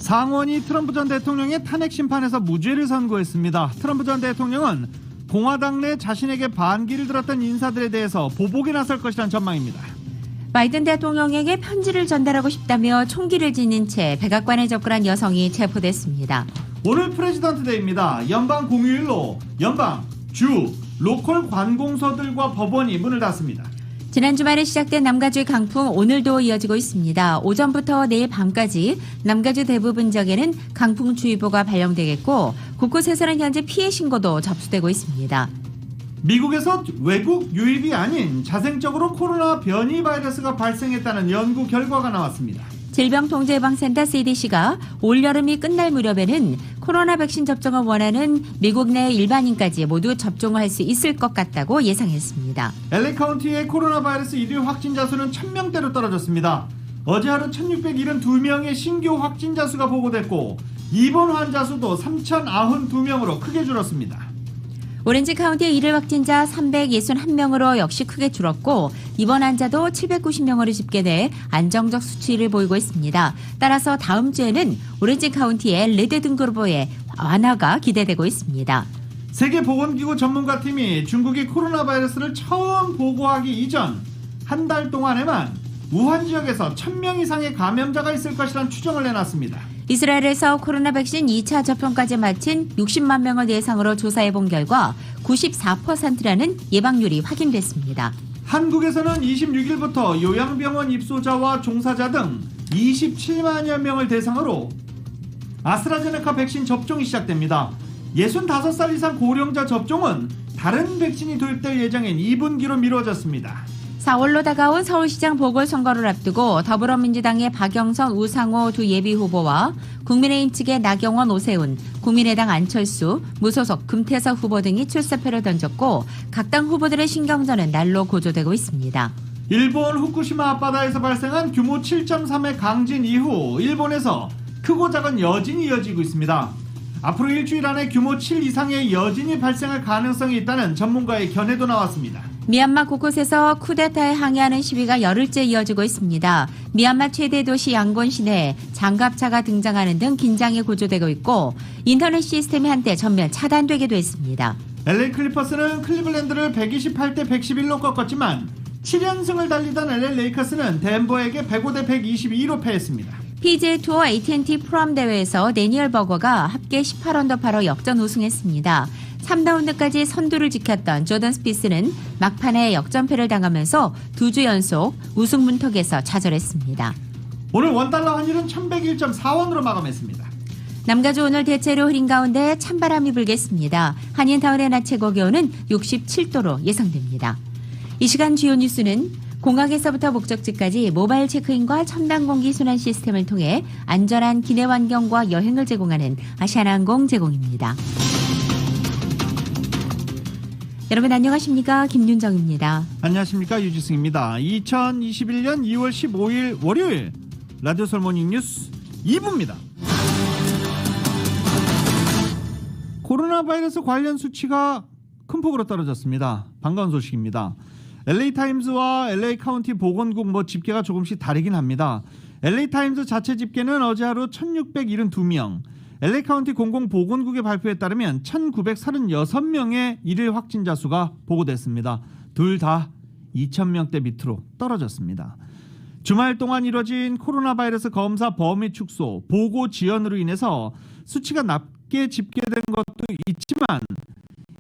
상원이 트럼프 전 대통령의 탄핵 심판에서 무죄를 선고했습니다. 트럼프 전 대통령은 공화당 내 자신에게 반기를 들었던 인사들에 대해서 보복에 나설 것이라는 전망입니다. 바이든 대통령에게 편지를 전달하고 싶다며 총기를 지닌 채 백악관에 접근한 여성이 체포됐습니다. 오늘 프레지던트 데이입니다. 연방 공휴일로 연방, 주, 로컬 관공서들과 법원이 문을 닫습니다. 지난 주말에 시작된 남가주의 강풍 오늘도 이어지고 있습니다. 오전부터 내일 밤까지 남가주 대부분 지역에는 강풍주의보가 발령되겠고 곳곳에서는 현재 피해 신고도 접수되고 있습니다. 미국에서 외국 유입이 아닌 자생적으로 코로나 변이 바이러스가 발생했다는 연구 결과가 나왔습니다. 질병통제예방센터 CDC가 올여름이 끝날 무렵에는 코로나 백신 접종을 원하는 미국 내 일반인까지 모두 접종을 할 수 있을 것 같다고 예상했습니다. LA 카운티의 코로나 바이러스 일일 확진자 수는 1000명대로 떨어졌습니다. 어제 하루 1672명의 신규 확진자 수가 보고됐고 입원 환자 수도 3092명으로 크게 줄었습니다. 오렌지 카운티의 일일 확진자 361명으로 역시 크게 줄었고 입원 환자도 790명으로 집계돼 안정적 수치를 보이고 있습니다. 따라서 다음 주에는 오렌지 카운티의 레드 등급으로의 완화가 기대되고 있습니다. 세계보건기구 전문가팀이 중국이 코로나 바이러스를 처음 보고하기 이전 한 달 동안에만 우한 지역에서 1000명 이상의 감염자가 있을 것이라는 추정을 내놨습니다. 이스라엘에서 코로나 백신 2차 접종까지 마친 60만 명을 대상으로 조사해본 결과 94%라는 예방률이 확인됐습니다. 한국에서는 26일부터 요양병원 입소자와 종사자 등 27만여 명을 대상으로 아스트라제네카 백신 접종이 시작됩니다. 65살 이상 고령자 접종은 다른 백신이 도입될 예정인 2분기로 미뤄졌습니다. 4월로 다가온 서울시장 보궐선거를 앞두고 더불어민주당의 박영선, 우상호 두 예비후보와 국민의힘 측의 나경원, 오세훈, 국민의당 안철수, 무소속 금태섭 후보 등이 출사표를 던졌고 각 당 후보들의 신경전은 날로 고조되고 있습니다. 일본 후쿠시마 앞바다에서 발생한 규모 7.3의 강진 이후 일본에서 크고 작은 여진이 이어지고 있습니다. 앞으로 일주일 안에 규모 7 이상의 여진이 발생할 가능성이 있다는 전문가의 견해도 나왔습니다. 미얀마 곳곳에서 쿠데타에 항의하는 시위가 열흘째 이어지고 있습니다. 미얀마 최대 도시 양곤 시내에 장갑차가 등장하는 등 긴장이 고조되고 있고 인터넷 시스템이 한때 전면 차단되기도 했습니다. LA 클리퍼스는 클리블랜드를 128대 111로 꺾었지만 7연승을 달리던 LA 레이커스는 덴버에게 105대 122로 패했습니다. PGA 투어 AT&T 프롬 대회에서 데니얼 버거가 합계 18언더파로 역전 우승했습니다. 3라운드까지 선두를 지켰던 조던 스피스는 막판에 역전패를 당하면서 2주 연속 우승 문턱에서 좌절했습니다. 오늘 원달러 환율은 1101.4원으로 마감했습니다. 남가주 오늘 대체로 흐린 가운데 찬바람이 불겠습니다. 한인타운의 낮 최고 기온은 67도로 예상됩니다. 이 시간 주요 뉴스는 공항에서부터 목적지까지 모바일 체크인과 첨단 공기 순환 시스템을 통해 안전한 기내 환경과 여행을 제공하는 아시아나항공 제공입니다. 여러분 안녕하십니까? 김윤정입니다. 안녕하십니까? 유지승입니다. 2021년 2월 15일 월요일 라디오 솔모닝 뉴스 2부입니다. 코로나 바이러스 관련 수치가 큰 폭으로 떨어졌습니다. 반가운 소식입니다. LA타임즈와 LA 카운티 보건국 집계가 조금씩 다르긴 합니다. LA타임즈 자체 집계는 어제 하루 1672명, LA 카운티 공공보건국의 발표에 따르면 1936명의 일일 확진자 수가 보고됐습니다. 둘 다 2000명대 밑으로 떨어졌습니다. 주말 동안 이뤄진 코로나 바이러스 검사 범위 축소, 보고 지연으로 인해서 수치가 낮게 집계된 것도 있지만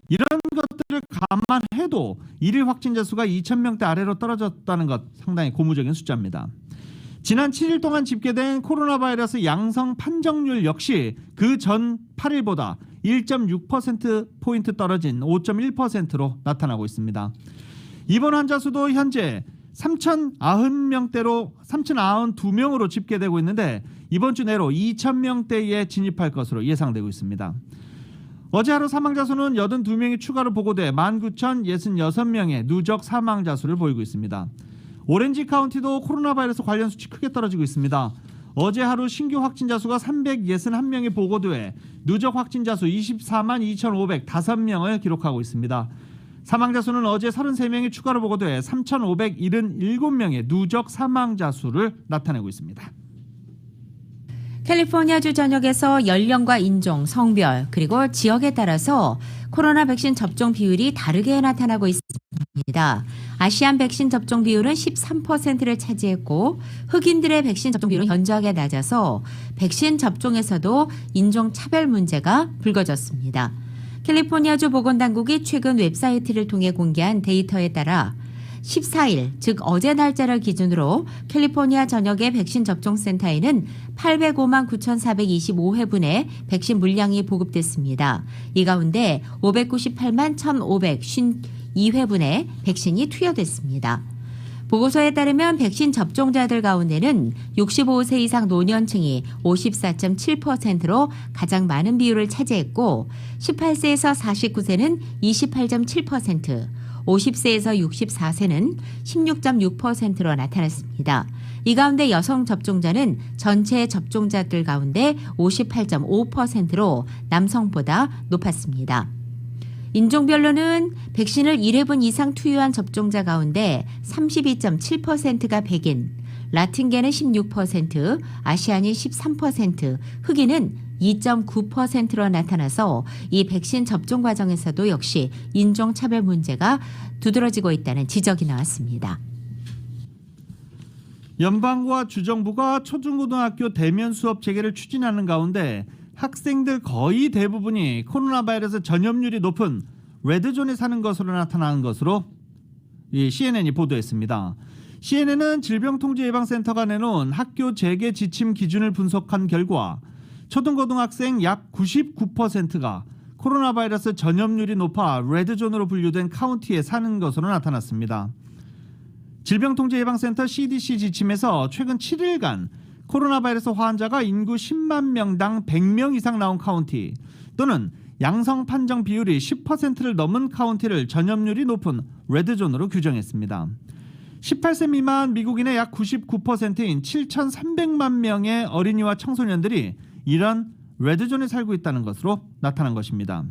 이런 것들을 감안해도 일일 확진자 수가 2000명대 아래로 떨어졌다는 것 상당히 고무적인 숫자입니다. 지난 7일 동안 집계된 코로나 바이러스 양성 판정률 역시 그 전 8일보다 1.6%포인트 떨어진 5.1%로 나타나고 있습니다. 입원 환자 수도 현재 3092명으로 집계되고 있는데 이번 주 내로 2000명대에 진입할 것으로 예상되고 있습니다. 어제 하루 사망자 수는 82명이 추가로 보고돼 19,066명의 누적 사망자 수를 보이고 있습니다. 오렌지 카운티도 코로나 바이러스 관련 수치 크게 떨어지고 있습니다. 어제 하루 신규 확진자 수가 361명이 보고돼 누적 확진자 수 24만 2,505명을 기록하고 있습니다. 사망자 수는 어제 33명이 추가로 보고돼 3,577명의 누적 사망자 수를 나타내고 있습니다. 캘리포니아주 전역에서 연령과 인종, 성별, 그리고 지역에 따라서 코로나 백신 접종 비율이 다르게 나타나고 있습니다. 아시안 백신 접종 비율은 13%를 차지했고 흑인들의 백신 접종 비율은 현저하게 낮아서 백신 접종에서도 인종 차별 문제가 불거졌습니다. 캘리포니아주 보건당국이 최근 웹사이트를 통해 공개한 데이터에 따라 14일, 즉 어제 날짜를 기준으로 캘리포니아 전역의 백신 접종센터에는 805만 9,425회분의 백신 물량이 보급됐습니다. 이 가운데 598만 1,552회분의 백신이 투여됐습니다. 보고서에 따르면 백신 접종자들 가운데는 65세 이상 노년층이 54.7%로 가장 많은 비율을 차지했고 18세에서 49세는 28.7%, 50세에서 64세는 16.6%로 나타났습니다. 이 가운데 여성 접종자는 전체 접종자들 가운데 58.5%로 남성보다 높았습니다. 인종별로는 백신을 1회분 이상 투여한 접종자 가운데 32.7%가 백인, 라틴계는 16%, 아시안이 13%, 흑인은 2.9%로 나타나서 이 백신 접종 과정에서도 역시 인종차별 문제가 두드러지고 있다는 지적이 나왔습니다. 연방과 주정부가 초중고등학교 대면 수업 재개를 추진하는 가운데 학생들 거의 대부분이 코로나 바이러스 전염률이 높은 레드존에 사는 것으로 나타나는 것으로 CNN이 보도했습니다. CNN은 질병통제예방센터가 내놓은 학교 재개 지침 기준을 분석한 결과 초등고등학생 약 99%가 코로나 바이러스 전염률이 높아 레드존으로 분류된 카운티에 사는 것으로 나타났습니다. 질병통제예방센터 CDC 지침에서 최근 7일간 코로나 바이러스 환자가 인구 10만 명당 100명 이상 나온 카운티 또는 양성 판정 비율이 10%를 넘은 카운티를 전염률이 높은 레드존으로 규정했습니다. 18세 미만 미국인의 약 99%인 7,300만 명의 어린이와 청소년들이 이런 레드존에 살고 있다는 것으로 나타난 것입니다.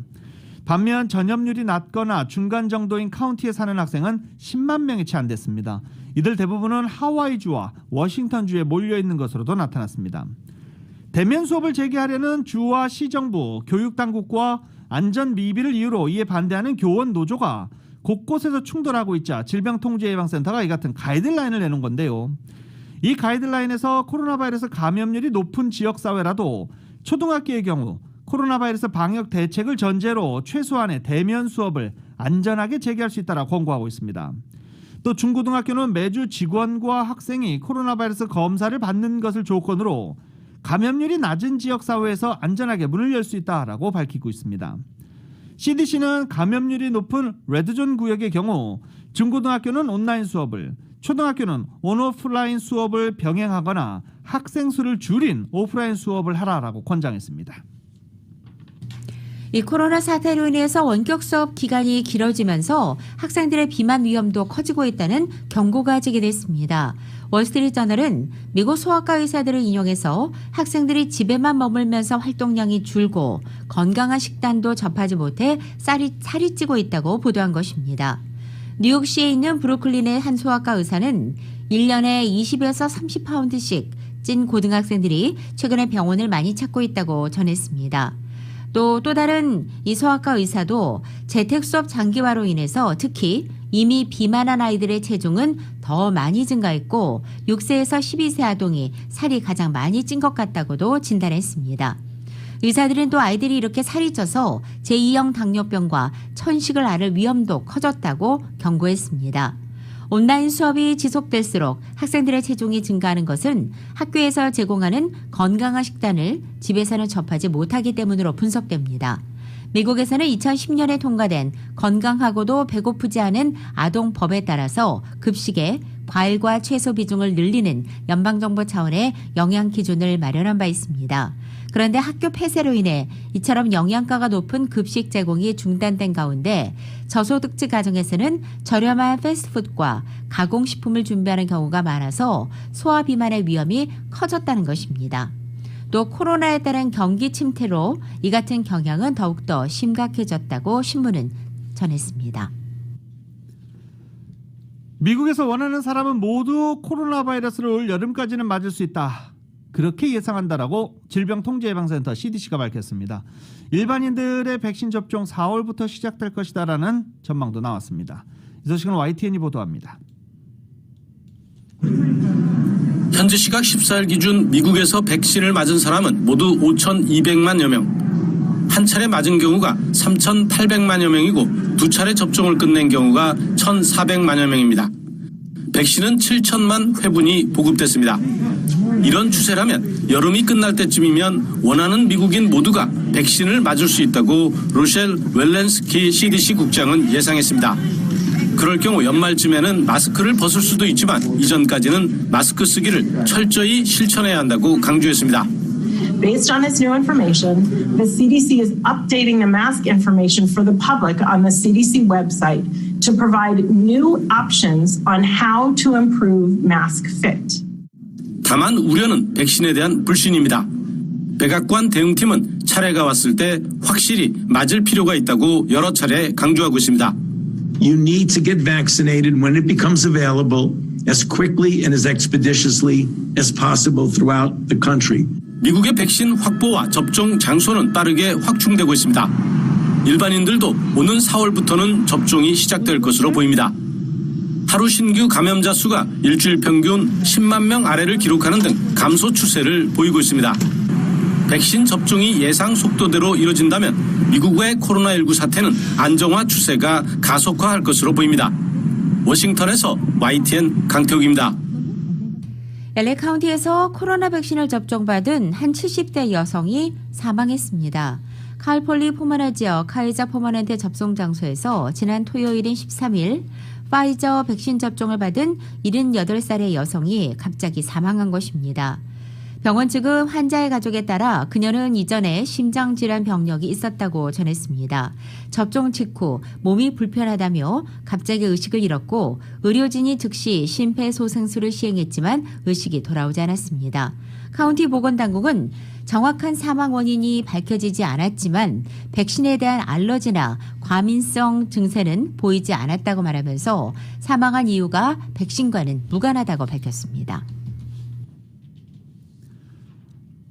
반면 전염률이 낮거나 중간 정도인 카운티에 사는 학생은 10만 명이 채 안 됐습니다. 이들 대부분은 하와이주와 워싱턴주에 몰려있는 것으로도 나타났습니다. 대면 수업을 재개하려는 주와 시정부, 교육당국과 안전 미비를 이유로 이에 반대하는 교원 노조가 곳곳에서 충돌하고 있자 질병통제예방센터가 이 같은 가이드라인을 내놓은 건데요. 이 가이드라인에서 코로나 바이러스 감염률이 높은 지역사회라도 초등학교의 경우 코로나 바이러스 방역 대책을 전제로 최소한의 대면 수업을 안전하게 재개할 수 있다고 권고하고 있습니다. 또 중고등학교는 매주 직원과 학생이 코로나 바이러스 검사를 받는 것을 조건으로 감염률이 낮은 지역사회에서 안전하게 문을 열 수 있다고 밝히고 있습니다. CDC는 감염률이 높은 레드존 구역의 경우 중고등학교는 온라인 수업을, 초등학교는 온오프라인 수업을 병행하거나 학생 수를 줄인 오프라인 수업을 하라라고 권장했습니다. 이 코로나 사태로 인해서 원격 수업 기간이 길어지면서 학생들의 비만 위험도 커지고 있다는 경고가 제기됐습니다. 월스트리트저널은 미국 소아과 의사들을 인용해서 학생들이 집에만 머물면서 활동량이 줄고 건강한 식단도 접하지 못해 살이 찌고 있다고 보도한 것입니다. 뉴욕시에 있는 브루클린의 한 소아과 의사는 1년에 20에서 30파운드씩 찐 고등학생들이 최근에 병원을 많이 찾고 있다고 전했습니다. 또 다른 이 소아과 의사도 재택 수업 장기화로 인해서 특히 이미 비만한 아이들의 체중은 더 많이 증가했고 6세에서 12세 아동이 살이 가장 많이 찐 것 같다고도 진단했습니다. 의사들은 또 아이들이 이렇게 살이 쪄서 제2형 당뇨병과 천식을 앓을 위험도 커졌다고 경고했습니다. 온라인 수업이 지속될수록 학생들의 체중이 증가하는 것은 학교에서 제공하는 건강한 식단을 집에서는 접하지 못하기 때문으로 분석됩니다. 미국에서는 2010년에 통과된 건강하고도 배고프지 않은 아동법에 따라서 급식에 과일과 채소 비중을 늘리는 연방정부 차원의 영양 기준을 마련한 바 있습니다. 그런데 학교 폐쇄로 인해 이처럼 영양가가 높은 급식 제공이 중단된 가운데 저소득층 가정에서는 저렴한 패스트푸드과 가공식품을 준비하는 경우가 많아서 소아 비만의 위험이 커졌다는 것입니다. 또 코로나에 따른 경기 침체로 이 같은 경향은 더욱더 심각해졌다고 신문은 전했습니다. 미국에서 원하는 사람은 모두 코로나 바이러스를 올 여름까지는 맞을 수 있다. 그렇게 예상한다라고 질병통제예방센터 CDC가 밝혔습니다. 일반인들의 백신 접종 4월부터 시작될 것이다라는 전망도 나왔습니다. 이 소식은 YTN이 보도합니다. 현지 시각 14일 기준 미국에서 백신을 맞은 사람은 모두 5,200만여 명. 한 차례 맞은 경우가 3,800만여 명이고 두 차례 접종을 끝낸 경우가 1,400만여 명입니다. 백신은 7천만 회분이 보급됐습니다. 이런 추세라면 여름이 끝날 때쯤이면 원하는 미국인 모두가 백신을 맞을 수 있다고 로셸 웰렌스키 CDC 국장은 예상했습니다. 그럴 경우 연말쯤에는 마스크를 벗을 수도 있지만 이전까지는 마스크 쓰기를 철저히 실천해야 한다고 강조했습니다. Based on this new information, the CDC is updating the mask information for the public on the CDC website to provide new options on how to improve mask fit. 다만 우려는 백신에 대한 불신입니다. 백악관 대응팀은 차례가 왔을 때 확실히 맞을 필요가 있다고 여러 차례 강조하고 있습니다. You need to get vaccinated when it becomes available as quickly and as expeditiously as possible throughout the country. 미국의 백신 확보와 접종 장소는 빠르게 확충되고 있습니다. 일반인들도 오는 4월부터는 접종이 시작될 것으로 보입니다. 하루 신규 감염자 수가 일주일 평균 10만 명 아래를 기록하는 등 감소 추세를 보이고 있습니다. 백신 접종이 예상 속도대로 이뤄진다면 미국의 코로나19 사태는 안정화 추세가 가속화할 것으로 보입니다. 워싱턴에서 YTN 강태욱입니다. LA 카운티에서 코로나 백신을 접종받은 한 70대 여성이 사망했습니다. 칼폴리 포마나 지역 카이자 포마넨테 접종 장소에서 지난 토요일인 13일 파이저 백신 접종을 받은 78살의 여성이 갑자기 사망한 것입니다. 병원 측은 환자의 가족에 따라 그녀는 이전에 심장질환 병력이 있었다고 전했습니다. 접종 직후 몸이 불편하다며 갑자기 의식을 잃었고 의료진이 즉시 심폐소생술을 시행했지만 의식이 돌아오지 않았습니다. 카운티 보건당국은 정확한 사망 원인이 밝혀지지 않았지만 백신에 대한 알러지나 과민성 증세는 보이지 않았다고 말하면서 사망한 이유가 백신과는 무관하다고 밝혔습니다.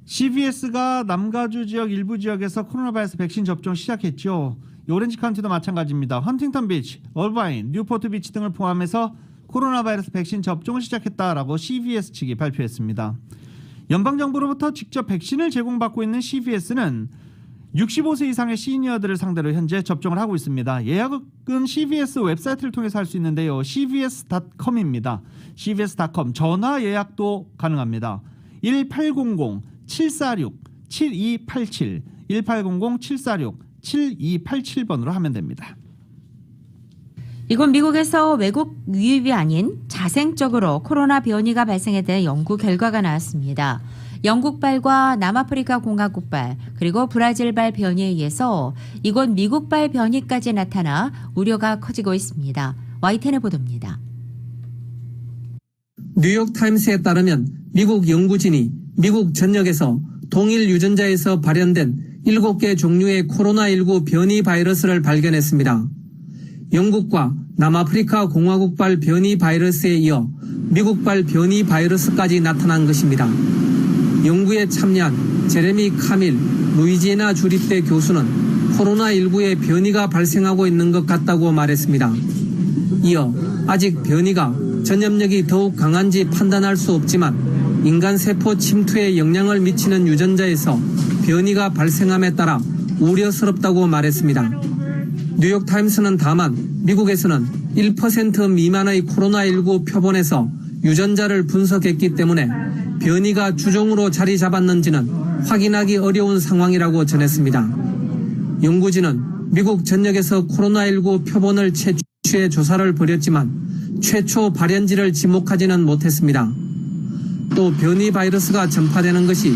CVS가 남가주 지역 일부 지역에서 코로나 바이러스 백신 접종 시작했죠. 오렌지 카운티도 마찬가지입니다. 헌팅턴 비치, 얼바인, 뉴포트 비치 등을 포함해서 코로나 바이러스 백신 접종을 시작했다라고 CVS 측이 발표했습니다. 연방정부로부터 직접 백신을 제공받고 있는 CVS는 65세 이상의 시니어들을 상대로 현재 접종을 하고 있습니다. 예약은 CVS 웹사이트를 통해서 할 수 있는데요. cvs.com입니다. cvs.com 전화 예약도 가능합니다. 1800-746-7287 1800-746-7287번으로 하면 됩니다. 이건 미국에서 외국 유입이 아닌 자생적으로 코로나 변이가 발생에 대한 연구 결과가 나왔습니다. 영국발과 남아프리카 공화국발 그리고 브라질발 변이에 의해서 이곳 미국발 변이까지 나타나 우려가 커지고 있습니다. YTN의 보도입니다. 뉴욕타임스에 따르면 미국 연구진이 미국 전역에서 동일 유전자에서 발현된 7개 종류의 코로나19 변이 바이러스를 발견했습니다. 영국과 남아프리카 공화국발 변이 바이러스에 이어 미국발 변이 바이러스까지 나타난 것입니다. 연구에 참여한 제레미 카밀 루이지애나 주립대 교수는 코로나19의 변이가 발생하고 있는 것 같다고 말했습니다. 이어 아직 변이가 전염력이 더욱 강한지 판단할 수 없지만 인간 세포 침투에 영향을 미치는 유전자에서 변이가 발생함에 따라 우려스럽다고 말했습니다. 뉴욕타임스는 다만 미국에서는 1% 미만의 코로나19 표본에서 유전자를 분석했기 때문에 변이가 주종으로 자리 잡았는지는 확인하기 어려운 상황이라고 전했습니다. 연구진은 미국 전역에서 코로나19 표본을 채취해 조사를 벌였지만 최초 발현지를 지목하지는 못했습니다. 또 변이 바이러스가 전파되는 것이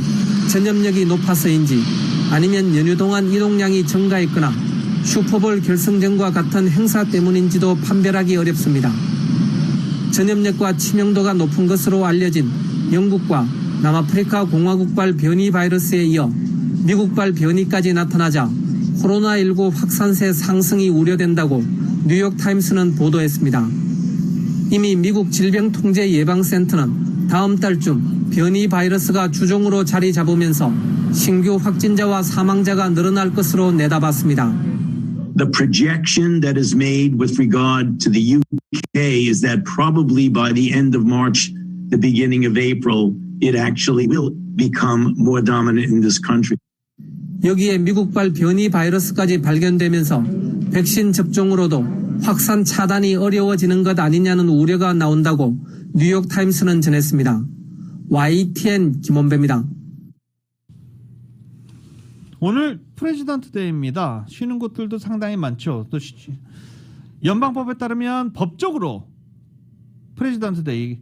전염력이 높아서인지 아니면 연휴 동안 이동량이 증가했거나 슈퍼볼 결승전과 같은 행사 때문인지도 판별하기 어렵습니다. 전염력과 치명도가 높은 것으로 알려진 영국과 남아프리카 공화국발 변이 바이러스에 이어 미국발 변이까지 나타나자 코로나19 확산세 상승이 우려된다고 뉴욕타임스는 보도했습니다. 이미 미국 질병통제예방센터는 다음 달 중 변이 바이러스가 주종으로 자리 잡으면서 신규 확진자와 사망자가 늘어날 것으로 내다봤습니다. The projection that is made with regard to the UK is that probably by the end of March, the beginning of April, it actually will become more dominant in this country. 여기에 미국발 변이 바이러스까지 발견되면서 백신 접종으로도 확산 차단이 어려워지는 것 아니냐는 우려가 나온다고 뉴욕타임스는 전했습니다. YTN 김원배입니다. 오늘 프레지던트 데이입니다. 쉬는 곳들도 상당히 많죠. 또 연방법에 따르면 법적으로 프레지던트 데이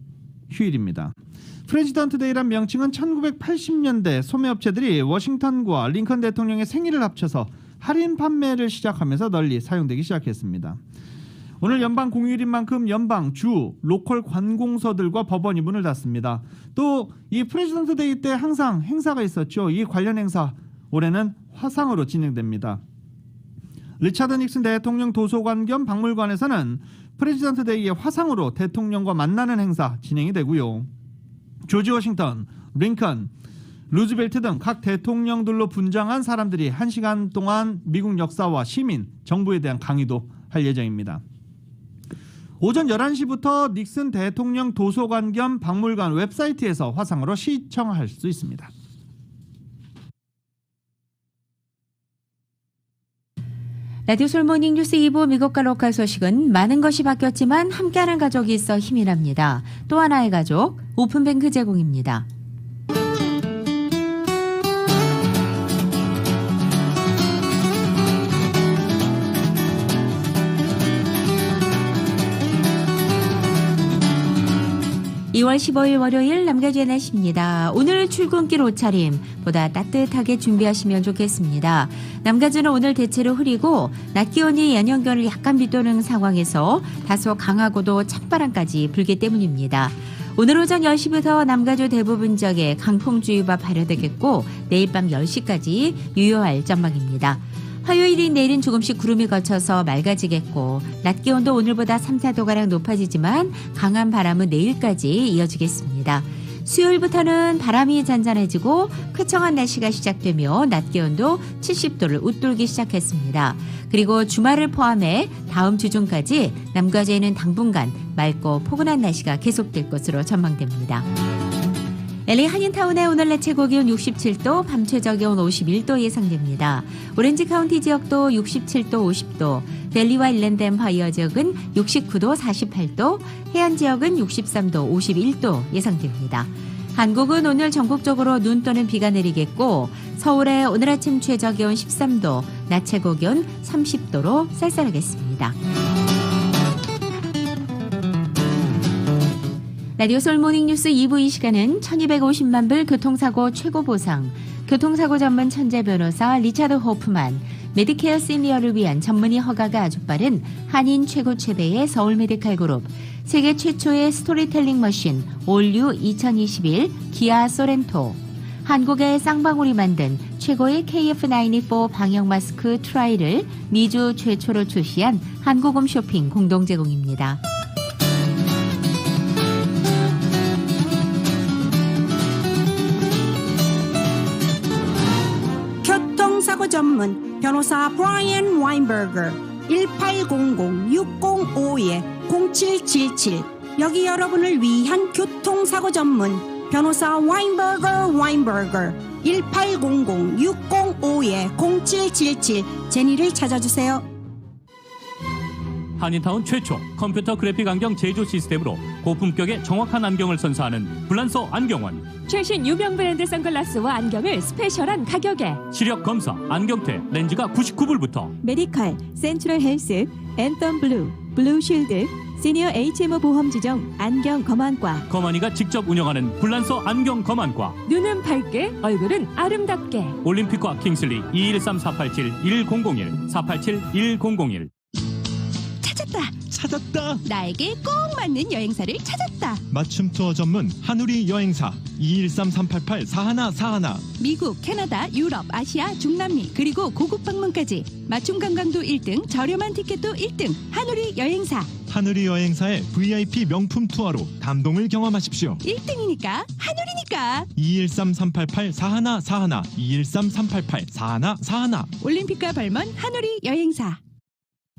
휴일입니다. 프레지던트 데이란 명칭은 1980년대 소매업체들이 워싱턴과 링컨 대통령의 생일을 합쳐서 할인 판매를 시작하면서 널리 사용되기 시작했습니다. 오늘 연방 공휴일인 만큼 연방, 주, 로컬 관공서들과 법원이 문을 닫습니다. 또 이 프레지던트 데이 때 항상 행사가 있었죠. 이 관련 행사 올해는 화상으로 진행됩니다. 리차드 닉슨 대통령 도서관 겸 박물관에서는 프레지던트 데이의 화상으로 대통령과 만나는 행사 진행이 되고요. 조지 워싱턴, 링컨, 루즈벨트 등 각 대통령들로 분장한 사람들이 1시간 동안 미국 역사와 시민, 정부에 대한 강의도 할 예정입니다. 오전 11시부터 닉슨 대통령 도서관 겸 박물관 웹사이트에서 화상으로 시청할 수 있습니다. 라디오 솔모닝 뉴스 2부 미국과 로컬 소식은 많은 것이 바뀌었지만 함께하는 가족이 있어 힘이 납니다. 또 하나의 가족, 오픈뱅크 제공입니다. (2월 15일) 월요일 남가주의 날씨입니다. 오늘 출근길 옷차림 보다 따뜻하게 준비하시면 좋겠습니다. 남가주는 오늘 대체로 흐리고 낮 기온이 연평균을 약간 밑도는 상황에서 다소 강하고도 찬바람까지 불기 때문입니다. 오늘 오전 10시부터 남가주 대부분 지역에 강풍주의보가 발효되겠고 내일 밤 10시까지 유효할 전망입니다. 화요일인 내일은 조금씩 구름이 거쳐서 맑아지겠고 낮 기온도 오늘보다 3, 4도가량 높아지지만 강한 바람은 내일까지 이어지겠습니다. 수요일부터는 바람이 잔잔해지고 쾌청한 날씨가 시작되며 낮 기온도 70도를 웃돌기 시작했습니다. 그리고 주말을 포함해 다음 주 중까지 남가주에는 당분간 맑고 포근한 날씨가 계속될 것으로 전망됩니다. LA 한인타운의 오늘 낮 최고 기온 67도, 밤 최저 기온 51도 예상됩니다. 오렌지 카운티 지역도 67도, 50도, 밸리와 일랜드 엠파이어 지역은 69도, 48도, 해안 지역은 63도, 51도 예상됩니다. 한국은 오늘 전국적으로 눈 또는 비가 내리겠고 서울의 오늘 아침 최저 기온 13도, 낮 최고 기온 30도로 쌀쌀하겠습니다. 라디오 솔모닝 뉴스 2부 이 시간은 1250만 불 교통사고 최고 보상, 교통사고 전문 천재 변호사 리차드 호프만, 메디케어 시니어를 위한 전문의 허가가 아주 빠른 한인 최고 최대의 서울 메디칼 그룹, 세계 최초의 스토리텔링 머신 올류 2021 기아 소렌토, 한국의 쌍방울이 만든 최고의 KF94 방역 마스크 트라이를 미주 최초로 출시한 한국음 쇼핑 공동 제공입니다. 교통사고 전문 변호사 브라이언 와인버거 1800-605-0777 여기 여러분을 위한 교통사고 전문 변호사 와인버거 1800-605-0777 제니를 찾아주세요. 한인타운 최초 컴퓨터 그래픽 안경 제조 시스템으로 고품격의 정확한 안경을 선사하는 불란서 안경원. 최신 유명 브랜드 선글라스와 안경을 스페셜한 가격에 시력 검사, 안경테, 렌즈가 99불부터. 메디칼, 센트럴 헬스, 앤텀 블루, 블루쉴드, 시니어 HMO 보험 지정 안경 검안과 거만이가 직접 운영하는 불란서 안경 검안과. 눈은 밝게, 얼굴은 아름답게. 올림픽과 킹슬리 213-487-1001 487-1001. 찾았다. 나에게 꼭 맞는 여행사를 찾았다. 맞춤 투어 전문 한우리 여행사 213-388-4141. 미국, 캐나다, 유럽, 아시아, 중남미 그리고 고국 방문까지 맞춤 관광도 1등, 저렴한 티켓도 1등. 한우리 여행사 하누리 여행사의 VIP 명품 투어로 담동을 경험하십시오. 1등이니까 하늘이니까 213-388-4141 213-388-4141 올림픽과 발먼 하늘이 여행사.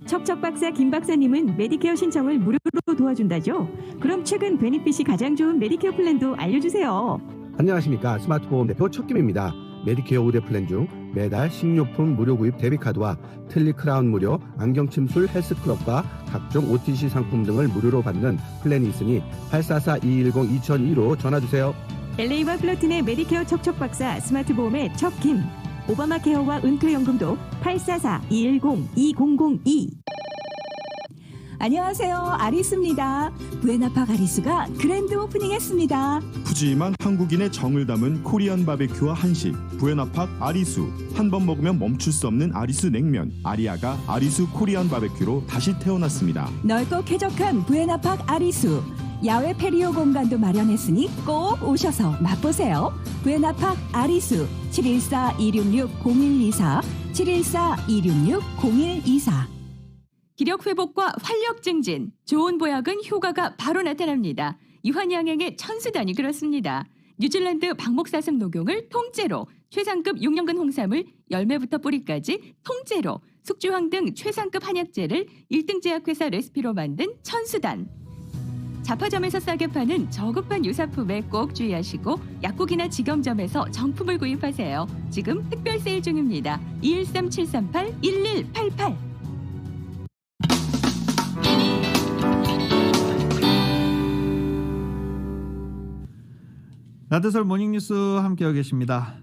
척척박사 김 박사님은 메디케어 신청을 무료로 도와준다죠? 그럼 최근 베니핏이 가장 좋은 메디케어 플랜도 알려주세요. 안녕하십니까. 스마트보험 대표 척김입니다. 메디케어 5대 플랜 중 매달 식료품 무료 구입 데비카드와 틀니 크라운 무료, 안경침술 헬스클럽과 각종 OTC 상품 등을 무료로 받는 플랜이 있으니 844-210-2002로 전화주세요. LA와 플러튼의 메디케어 척척박사 스마트보험의 척김. 오바마 케어와 은퇴연금도 844-210-2002. 안녕하세요. 아리스입니다. 부에나팍 아리스가 그랜드 오프닝했습니다. 푸짐한 한국인의 정을 담은 코리안 바베큐와 한식 부에나팍 아리수. 한 번 먹으면 멈출 수 없는 아리수 냉면 아리아가 아리수 코리안 바베큐로 다시 태어났습니다. 넓고 쾌적한 부에나팍 아리수. 야외 페리오 공간도 마련했으니 꼭 오셔서 맛보세요. 부에나팍 아리수 714-266-0124 714-266-0124. 기력 회복과 활력 증진, 좋은 보약은 효과가 바로 나타납니다. 유한양행의 천수단이 그렇습니다. 뉴질랜드 박목사슴 녹용을 통째로, 최상급 6년근 홍삼을 열매부터 뿌리까지 통째로, 숙주황 등 최상급 한약재를 1등 제약회사 레시피로 만든 천수단. 자파점에서 싸게 파는 저급한 유사품에 꼭 주의하시고 약국이나 직영점에서 정품을 구입하세요. 지금 특별 세일 중입니다. 213-738-1188. 나드설 모닝뉴스 함께하고 계십니다.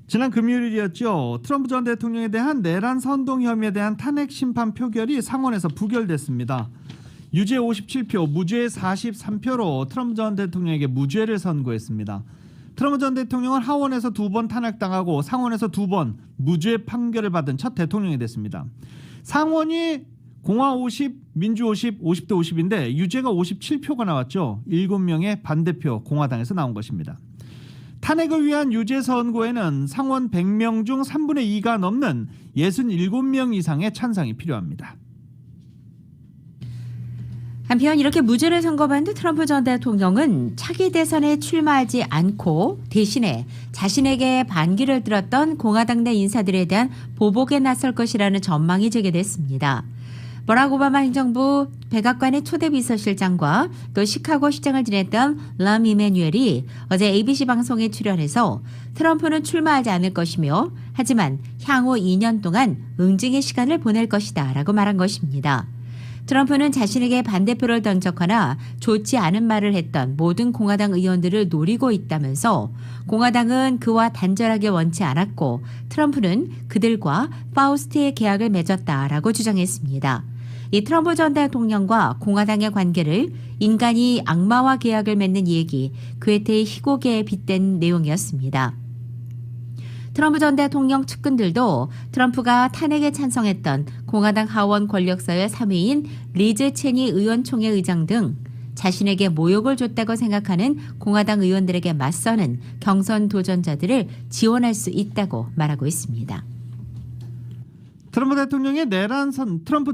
지난 금요일이었죠. 트럼프 전 대통령에 대한 내란 선동 혐의에 대한 탄핵 심판 표결이 상원에서 부결됐습니다. 유죄 57표, 무죄 43표로 트럼프 전 대통령에게 무죄를 선고했습니다. 트럼프 전 대통령은 하원에서 2번 탄핵당하고 상원에서 2번 무죄 판결을 받은 첫 대통령이 됐습니다. 상원이 공화 50, 민주 50, 50대 50인데 유죄가 57표가 나왔죠. 7명의 반대표 공화당에서 나온 것입니다. 탄핵을 위한 유죄 선고에는 상원 100명 중 3분의 2가 넘는 67명 이상의 찬성이 필요합니다. 한편 이렇게 무죄를 선고받은 트럼프 전 대통령은 차기 대선에 출마하지 않고 대신에 자신에게 반기를 들었던 공화당 내 인사들에 대한 보복에 나설 것이라는 전망이 제기됐습니다. 버락 오바마 행정부 백악관의 초대 비서실장과 또 시카고 시장을 지냈던 람 이메뉴엘이 어제 ABC 방송에 출연해서 트럼프는 출마하지 않을 것이며 하지만 향후 2년 동안 응징의 시간을 보낼 것이다 라고 말한 것입니다. 트럼프는 자신에게 반대표를 던졌거나 좋지 않은 말을 했던 모든 공화당 의원들을 노리고 있다면서 공화당은 그와 단절하게 원치 않았고 트럼프는 그들과 파우스트의 계약을 맺었다라고 주장했습니다. 이 트럼프 전 대통령과 공화당의 관계를 인간이 악마와 계약을 맺는 얘기, 괴테의 희곡에 빗댄 내용이었습니다. 트럼프 전 대통령 측근들도 트럼프가 탄핵에 찬성했던 공화당 하원 권력서열 3위인 리즈 체니 의원총회 의장 등 자신에게 모욕을 줬다고 생각하는 공화당 의원들에게 맞서는 경선 도전자들을 지원할 수 있다고 말하고 있습니다. 트럼프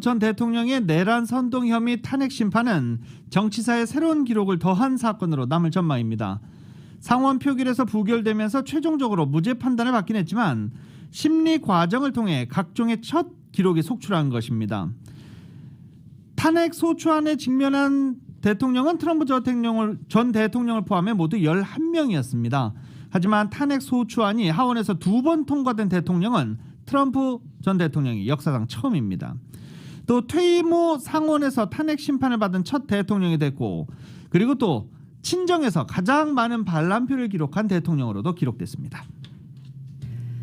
전 대통령의 내란 선동 혐의 탄핵 심판은 정치사의 새로운 기록을 더한 사건으로 남을 전망입니다. 상원 표결에서 부결되면서 최종적으로 무죄 판단을 받긴 했지만 심리 과정을 통해 각종의 첫 기록이 속출한 것입니다. 탄핵 소추안에 직면한 대통령은 트럼프 전 대통령을 포함해 모두 11명이었습니다. 하지만 탄핵 소추안이 하원에서 2번 통과된 대통령은 트럼프 전 대통령이 역사상 처음입니다. 또 퇴임 후 상원에서 탄핵 심판을 받은 첫 대통령이 됐고 그리고 또 친정에서 가장 많은 반란표를 기록한 대통령으로도 기록됐습니다.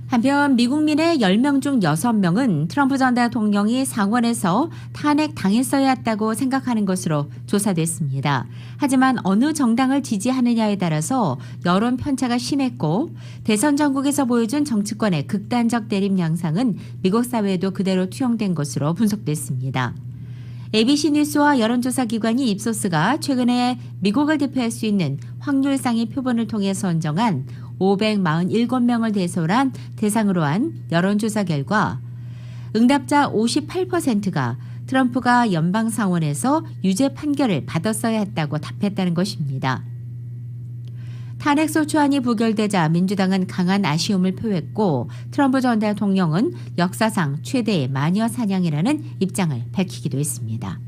한편 미국민의 10명 중 6명은 트럼프 전 대통령이 상원에서 탄핵 당했어야 했다고 생각하는 것으로 조사됐습니다. 하지만 어느 정당을 지지하느냐에 따라서 여론 편차가 심했고 대선 전국에서 보여준 정치권의 극단적 대립 양상은 미국 사회에도 그대로 투영된 것으로 분석됐습니다. ABC 뉴스와 여론조사 기관이 입소스가 최근에 미국을 대표할 수 있는 확률상의 표본을 통해 선정한 547명을 대상으로 한 여론조사 결과 응답자 58%가 트럼프가 연방 상원에서 유죄 판결을 받았어야 했다고 답했다는 것입니다. 탄핵소추안이 부결되자 민주당은 강한 아쉬움을 표했고 트럼프 전 대통령은 역사상 최대의 마녀 사냥이라는 입장을 밝히기도 했습니다.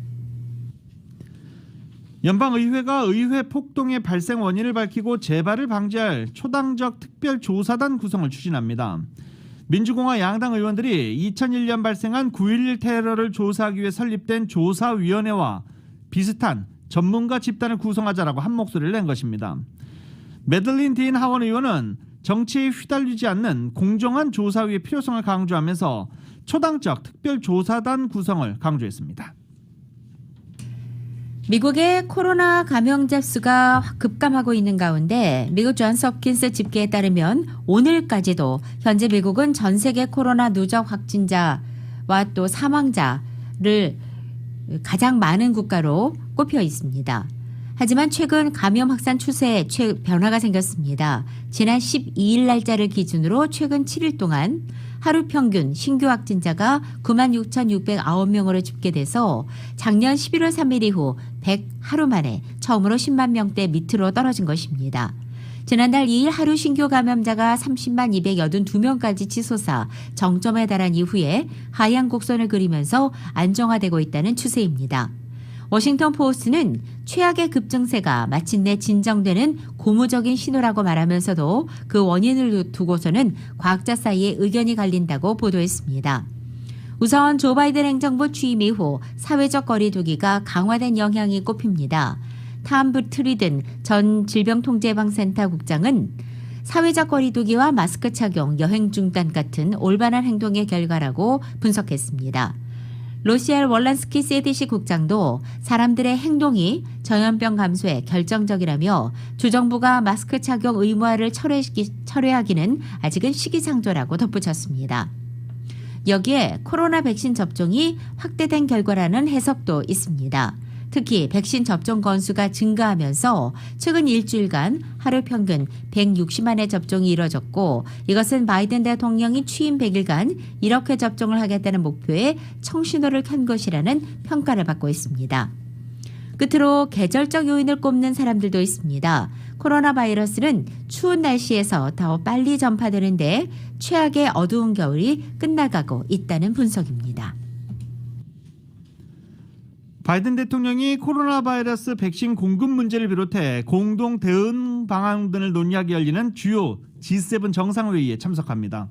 연방의회가 의회 폭동의 발생 원인을 밝히고 재발을 방지할 초당적 특별조사단 구성을 추진합니다. 민주공화 양당 의원들이 2001년 발생한 9.11 테러를 조사하기 위해 설립된 조사위원회와 비슷한 전문가 집단을 구성하자라고 한 목소리를 낸 것입니다. 매들린 딘 하원 의원은 정치에 휘달리지 않는 공정한 조사위의 필요성을 강조하면서 초당적 특별조사단 구성을 강조했습니다. 미국의 코로나 감염자 수가 급감하고 있는 가운데 미국 존스 홉킨스 집계에 따르면 오늘까지도 현재 미국은 전 세계 코로나 누적 확진자와 또 사망자를 가장 많은 국가로 꼽혀 있습니다. 하지만 최근 감염 확산 추세에 변화가 생겼습니다. 지난 12일 날짜를 기준으로 최근 7일 동안 하루 평균 신규 확진자가 96,609명으로 집계돼서 작년 11월 3일 이후 100 하루 만에 처음으로 10만 명대 밑으로 떨어진 것입니다. 지난달 2일 하루 신규 감염자가 30만 282명까지 치솟아 정점에 달한 이후에 하향 곡선을 그리면서 안정화되고 있다는 추세입니다. 워싱턴 포스트는 최악의 급증세가 마침내 진정되는 고무적인 신호라고 말하면서도 그 원인을 두고서는 과학자 사이에 의견이 갈린다고 보도했습니다. 우선 조 바이든 행정부 취임 이후 사회적 거리두기가 강화된 영향이 꼽힙니다. 탐 트리든 전 질병통제예방센터 국장은 사회적 거리두기와 마스크 착용, 여행 중단 같은 올바른 행동의 결과라고 분석했습니다. 로시엘 월란스키 CDC 국장도 사람들의 행동이 전염병 감소에 결정적이라며 주정부가 마스크 착용 의무화를 철회하기는 아직은 시기상조라고 덧붙였습니다. 여기에 코로나 백신 접종이 확대된 결과라는 해석도 있습니다. 특히 백신 접종 건수가 증가하면서 최근 일주일간 하루 평균 160만회 접종이 이뤄졌고 이것은 바이든 대통령이 취임 100일간 1억 회 접종을 하겠다는 목표에 청신호를 켠 것이라는 평가를 받고 있습니다. 끝으로 계절적 요인을 꼽는 사람들도 있습니다. 코로나 바이러스는 추운 날씨에서 더 빨리 전파되는데 최악의 어두운 겨울이 끝나가고 있다는 분석입니다. 바이든 대통령이 코로나 바이러스 백신 공급 문제를 비롯해 공동 대응 방안 등을 논의하기 열리는 주요 G7 정상회의에 참석합니다.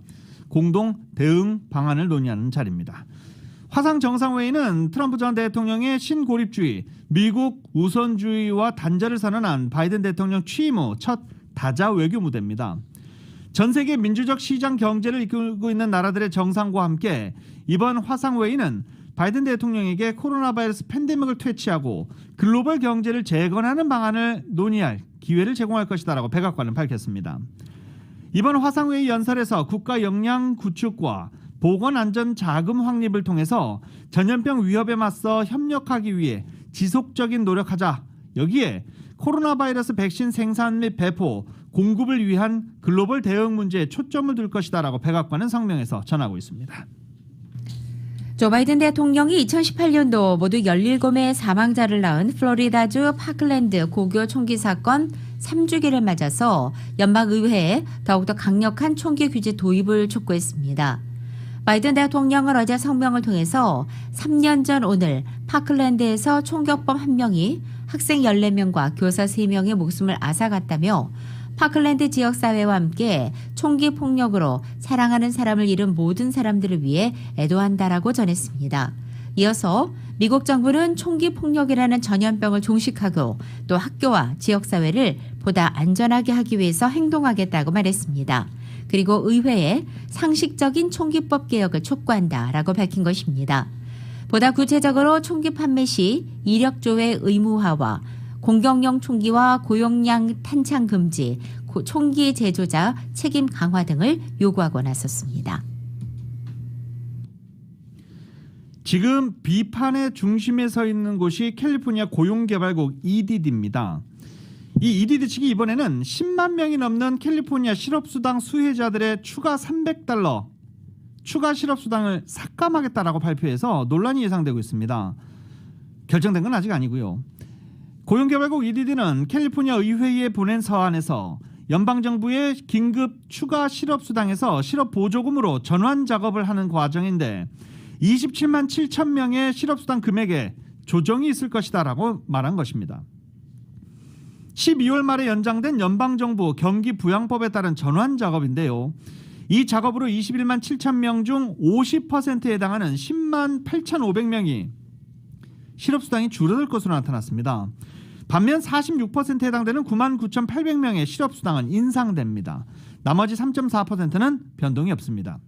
공동 대응 방안을 논의하는 자리입니다. 화상 정상회의는 트럼프 전 대통령의 신고립주의, 미국 우선주의와 단절을 선언한 바이든 대통령 취임 후 첫 다자 외교 무대입니다. 전 세계 민주적 시장 경제를 이끌고 있는 나라들의 정상과 함께 이번 화상회의는 바이든 대통령에게 코로나 바이러스 팬데믹을 퇴치하고 글로벌 경제를 재건하는 방안을 논의할 기회를 제공할 것이다라고 백악관은 밝혔습니다. 이번 화상회의 연설에서 국가 역량 구축과 보건안전 자금 확립을 통해서 전염병 위협에 맞서 협력하기 위해 지속적인 노력하자. 여기에 코로나 바이러스 백신 생산 및 배포, 공급을 위한 글로벌 대응 문제에 초점을 둘 것이다라고 백악관은 성명에서 전하고 있습니다. 조 바이든 대통령이 2018년도 모두 17명의 사망자를 낳은 플로리다주 파클랜드 고교 총기 사건 3주기를 맞아서 연방의회에 더욱더 강력한 총기 규제 도입을 촉구했습니다. 바이든 대통령은 어제 성명을 통해서 3년 전 오늘 파클랜드에서 총격범 1명이 학생 14명과 교사 3명의 목숨을 앗아갔다며 파클랜드 지역사회와 함께 총기 폭력으로 사랑하는 사람을 잃은 모든 사람들을 위해 애도한다라고 전했습니다. 이어서 미국 정부는 총기 폭력이라는 전염병을 종식하고 또 학교와 지역사회를 보다 안전하게 하기 위해서 행동하겠다고 말했습니다. 그리고 의회에 상식적인 총기법 개혁을 촉구한다라고 밝힌 것입니다. 보다 구체적으로 총기 판매 시 이력 조회 의무화와 공격용 총기와 고용량 탄창 금지, 총기 제조자 책임 강화 등을 요구하고 나섰습니다. 지금 비판의 중심에 서 있는 곳이 캘리포니아 고용개발국 EDD입니다. 이 EDD 측이 이번에는 10만 명이 넘는 캘리포니아 실업수당 수혜자들의 추가 $300 추가 실업수당을 삭감하겠다라고 발표해서 논란이 예상되고 있습니다. 결정된 건 아직 아니고요. 고용개발국 EDD는 캘리포니아 의회에 보낸 서한에서 연방정부의 긴급 추가 실업수당에서 실업보조금으로 전환 작업을 하는 과정인데 27만 7천 명의 실업수당 금액에 조정이 있을 것이다라고 말한 것입니다. 12월 말에 연장된 연방정부 경기부양법에 따른 전환 작업인데요. 이 작업으로 21만 7천 명 중 50%에 해당하는 10만 8,500명이 실업수당이 줄어들 것으로 나타났습니다. 반면 46%에 해당되는 9만 9,800명의 실업수당은 인상됩니다. 나머지 3.4%는 변동이 없습니다.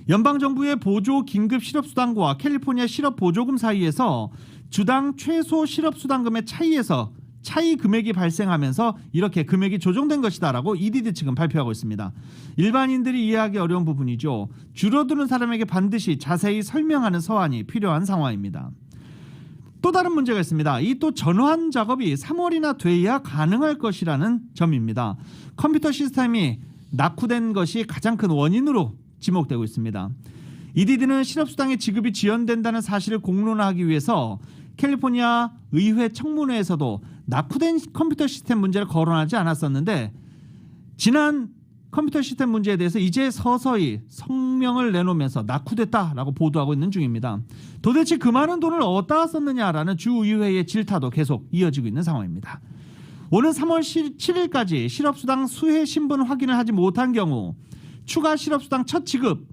연방정부의 보조 긴급 실업수당과 캘리포니아 실업보조금 사이에서 주당 최소 실업수당금의 차이에서 차이 금액이 발생하면서 이렇게 금액이 조정된 것이다라고 EDD 측은 발표하고 있습니다. 일반인들이 이해하기 어려운 부분이죠. 줄어드는 사람에게 반드시 자세히 설명하는 서한이 필요한 상황입니다. 또 다른 문제가 있습니다. 이 또 전환 작업이 3월이나 돼야 가능할 것이라는 점입니다. 컴퓨터 시스템이 낙후된 것이 가장 큰 원인으로 지목되고 있습니다. EDD는 실업수당의 지급이 지연된다는 사실을 공론화하기 위해서 캘리포니아 의회 청문회에서도 낙후된 컴퓨터 시스템 문제를 거론하지 않았었는데 지난 컴퓨터 시스템 문제에 대해서 이제 서서히 성명을 내놓으면서 낙후됐다라고 보도하고 있는 중입니다. 도대체 그 많은 돈을 어디다 썼느냐라는 주의회의 질타도 계속 이어지고 있는 상황입니다. 오는 3월 7일까지 실업수당 수혜 신분 확인을 하지 못한 경우 추가 실업수당 첫 지급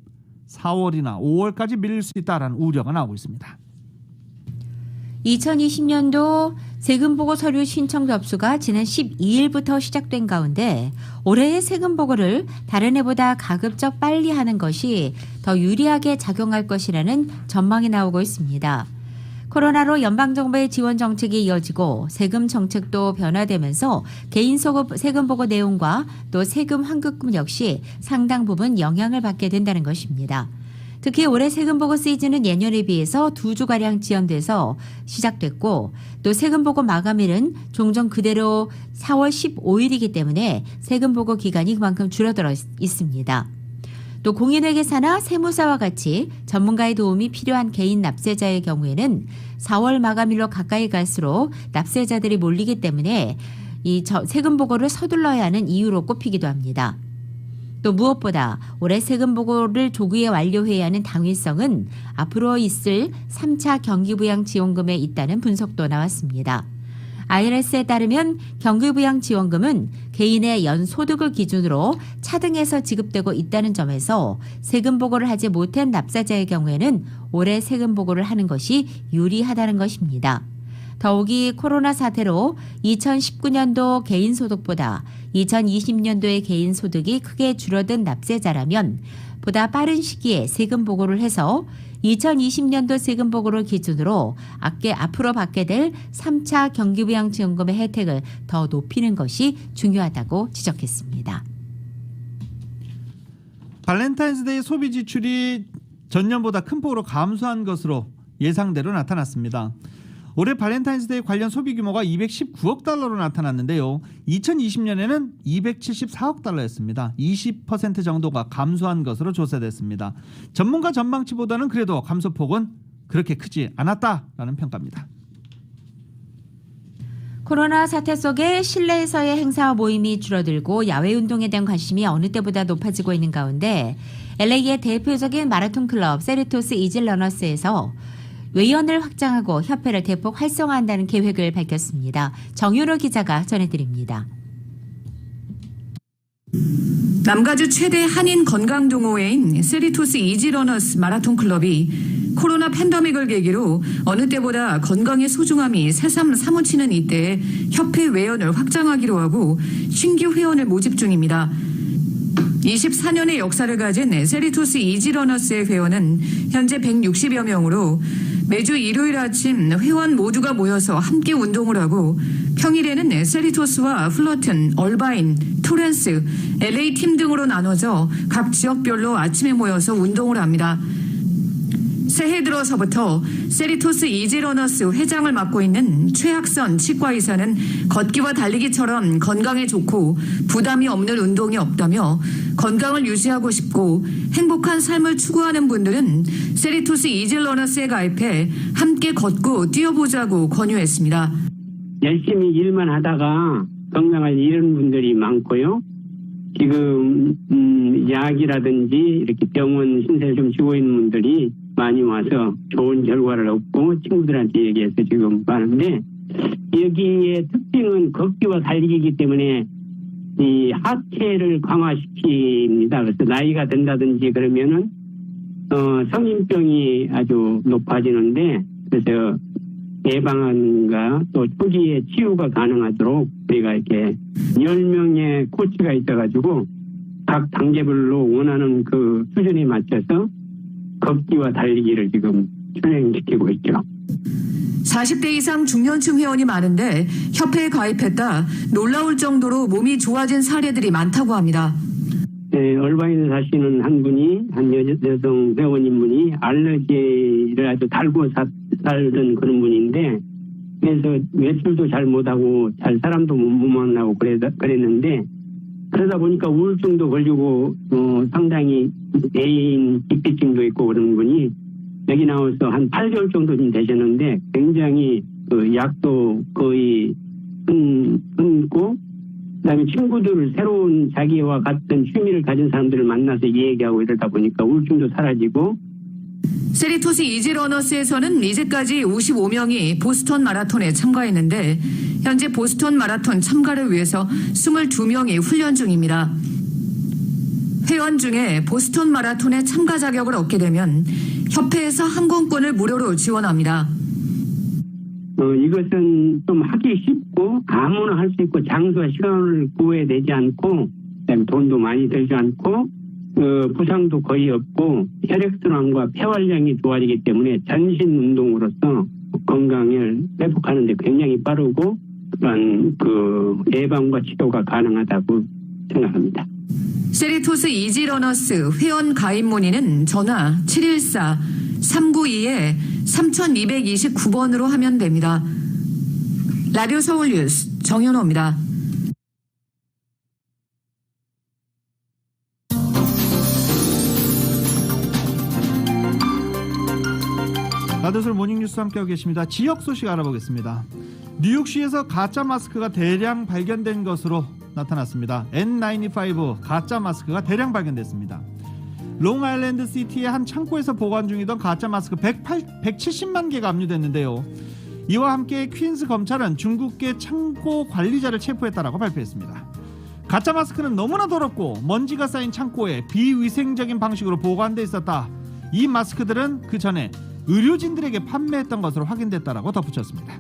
4월이나 5월까지 밀릴 수 있다라는 우려가 나오고 있습니다. 2020년도 세금보고 서류 신청 접수가 지난 12일부터 시작된 가운데 올해의 세금보고를 다른 해보다 가급적 빨리 하는 것이 더 유리하게 작용할 것이라는 전망이 나오고 있습니다. 코로나로 연방정부의 지원 정책이 이어지고 세금 정책도 변화되면서 개인 세금 보고 내용과 또 세금 환급금 역시 상당 부분 영향을 받게 된다는 것입니다. 특히 올해 세금 보고 시즌은 예년에 비해서 2주가량 지연돼서 시작됐고 또 세금 보고 마감일은 종종 그대로 4월 15일이기 때문에 세금 보고 기간이 그만큼 줄어들어 있습니다. 또 공인회계사나 세무사와 같이 전문가의 도움이 필요한 개인 납세자의 경우에는 4월 마감일로 가까이 갈수록 납세자들이 몰리기 때문에 이 세금 보고를 서둘러야 하는 이유로 꼽히기도 합니다. 또 무엇보다 올해 세금 보고를 조기에 완료해야 하는 당위성은 앞으로 있을 3차 경기부양 지원금에 있다는 분석도 나왔습니다. IRS에 따르면 경기부양 지원금은 개인의 연소득을 기준으로 차등해서 지급되고 있다는 점에서 세금 보고를 하지 못한 납세자의 경우에는 올해 세금 보고를 하는 것이 유리하다는 것입니다. 더욱이 코로나 사태로 2019년도 개인소득보다 2020년도의 개인소득이 크게 줄어든 납세자라면 보다 빠른 시기에 세금 보고를 해서 2020년도 세금 보고를 기준으로 앞으로 받게 될 3차 경기부양지원금의 혜택을 더 높이는 것이 중요하다고 지적했습니다. 발렌타인스데이 소비 지출이 전년보다 큰 폭으로 감소한 것으로 예상대로 나타났습니다. 올해 발렌타인스데이 관련 소비 규모가 219억 달러로 나타났는데요. 2020년에는 274억 달러였습니다. 20% 정도가 감소한 것으로 조사됐습니다. 전문가 전망치보다는 그래도 감소폭은 그렇게 크지 않았다라는 평가입니다. 코로나 사태 속에 실내에서의 행사와 모임이 줄어들고 야외 운동에 대한 관심이 어느 때보다 높아지고 있는 가운데 LA의 대표적인 마라톤 클럽 세리토스 이지 러너스에서 외연을 확장하고 협회를 대폭 활성화한다는 계획을 밝혔습니다. 정유로 기자가 전해드립니다. 남가주 최대 한인 건강 동호회인 세리토스 이지 러너스 마라톤 클럽이 코로나 팬데믹을 계기로 어느 때보다 건강의 소중함이 새삼 사무치는 이때에 협회 외연을 확장하기로 하고 신규 회원을 모집 중입니다. 24년의 역사를 가진 세리토스 이지 러너스의 회원은 현재 160여 명으로 매주 일요일 아침 회원 모두가 모여서 함께 운동을 하고 평일에는 세리토스와 플러튼, 얼바인, 토렌스, LA 팀 등으로 나눠져 각 지역별로 아침에 모여서 운동을 합니다. 새해 들어서부터 세리토스 이지 러너스 회장을 맡고 있는 최학선 치과의사는 걷기와 달리기처럼 건강에 좋고 부담이 없는 운동이 없다며 건강을 유지하고 싶고 행복한 삶을 추구하는 분들은 세리토스 이질러너스에 가입해 함께 걷고 뛰어보자고 권유했습니다. 열심히 일만 하다가 건강을 잃은 분들이 많고요. 지금 약이라든지 이렇게 병원 신세를 좀 지고 있는 분들이 많이 와서 좋은 결과를 얻고 친구들한테 얘기해서 지금 하는데, 여기의 특징은 걷기와 달리기이기 때문에 이 하체를 강화시킵니다. 그래서 나이가 든다든지 그러면은 성인병이 아주 높아지는데, 그래서 예방과 또 초기에 치유가 가능하도록 우리가 이렇게 10명의 코치가 있어가지고 각 단계별로 원하는 그 수준에 맞춰서 걷기와 달리기를 지금 진행시키고 있죠. 40대 이상 중년층 회원이 많은데 협회에 가입했다 놀라울 정도로 몸이 좋아진 사례들이 많다고 합니다. 네, 얼바인에 사시는 한 분이, 한 여성 회원인 분이 알러지를 아주 달고 살던 그런 분인데, 그래서 외출도 잘 못하고 잘 사람도 못 만나고 그랬는데, 그러다 보니까 우울증도 걸리고 상당히 애인 기피증도 있고 그런 분이 여기 나와서 한 8개월 정도 좀 되셨는데, 굉장히 그 약도 거의 끊고, 그다음에 친구들, 새로운 자기와 같은 취미를 가진 사람들을 만나서 얘기하고 이러다 보니까 우울증도 사라지고. 세리토스 이지러너스에서는 이제까지 55명이 보스턴 마라톤에 참가했는데 현재 보스턴 마라톤 참가를 위해서 22명이 훈련 중입니다. 회원 중에 보스턴 마라톤에 참가 자격을 얻게 되면 협회에서 항공권을 무료로 지원합니다. 이것은 좀 하기 쉽고 아무나 할 수 있고 장소와 시간을 구애되지 않고, 그다음에 돈도 많이 들지 않고, 부상도 거의 없고 혈액순환과 폐활량이 좋아지기 때문에 전신 운동으로서 건강을 회복하는 데 굉장히 빠르고 그런 그 예방과 치료가 가능하다고 생각합니다. 세리토스 이지러너스 회원 가입 문의는 전화 714-392-3229번으로 하면 됩니다. 라디오 서울 뉴스 정현호입니다. 라디오솔 모닝뉴스 함께하고 계십니다. 지역 소식 알아보겠습니다. 뉴욕시에서 가짜 마스크가 대량 발견된 것으로 나타났습니다. N95 가짜 마스크가 대량 발견됐습니다. 롱아일랜드 시티의 한 창고에서 보관 중이던 가짜 마스크 170만 개가 압류됐는데요. 이와 함께 퀸스 검찰은 중국계 창고 관리자를 체포했다라고 발표했습니다. 가짜 마스크는 너무나 더럽고 먼지가 쌓인 창고에 비위생적인 방식으로 보관돼 있었다. 이 마스크들은 그 전에 의료진들에게 판매했던 것으로 확인됐다라고 덧붙였습니다.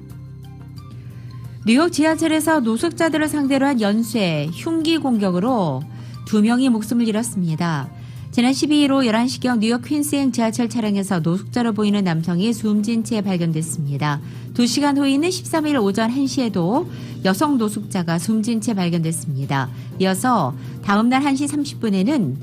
뉴욕 지하철에서 노숙자들을 상대로 한 연쇄 흉기 공격으로 2명이 목숨을 잃었습니다. 지난 12일 오후 11시경 뉴욕 퀸스행 지하철 차량에서 노숙자로 보이는 남성이 숨진 채 발견됐습니다. 2시간 후인 13일 오전 1시에도 여성 노숙자가 숨진 채 발견됐습니다. 이어서 다음 날 1시 30분에는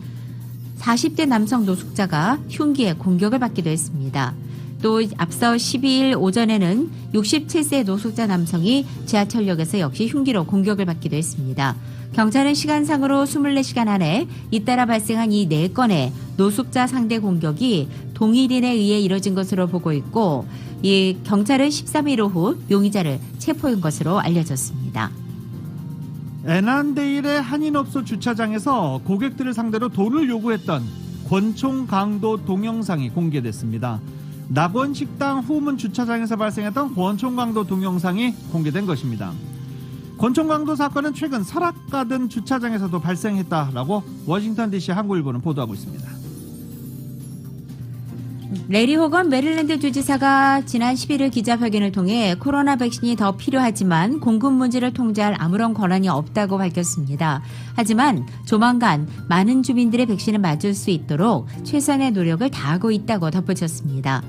40대 남성 노숙자가 흉기에 공격을 받기도 했습니다. 또 앞서 12일 오전에는 67세 노숙자 남성이 지하철역에서 역시 흉기로 공격을 받기도 했습니다. 경찰은 시간상으로 24시간 안에 잇따라 발생한 이 4건의 노숙자 상대 공격이 동일인에 의해 이뤄진 것으로 보고 있고, 이 경찰은 13일 오후 용의자를 체포한 것으로 알려졌습니다. 애난데일의 한인업소 주차장에서 고객들을 상대로 돈을 요구했던 권총 강도 동영상이 공개됐습니다. 낙원식당 후문 주차장에서 발생했던 권총 강도 동영상이 공개된 것입니다. 권총 강도 사건은 최근 설악가든 주차장에서도 발생했다라고 워싱턴 DC 한국일보는 보도하고 있습니다. 레리 호건 메릴랜드 주지사가 지난 11일 기자회견을 통해 코로나 백신이 더 필요하지만 공급 문제를 통제할 아무런 권한이 없다고 밝혔습니다. 하지만 조만간 많은 주민들의 백신을 맞을 수 있도록 최선의 노력을 다하고 있다고 덧붙였습니다.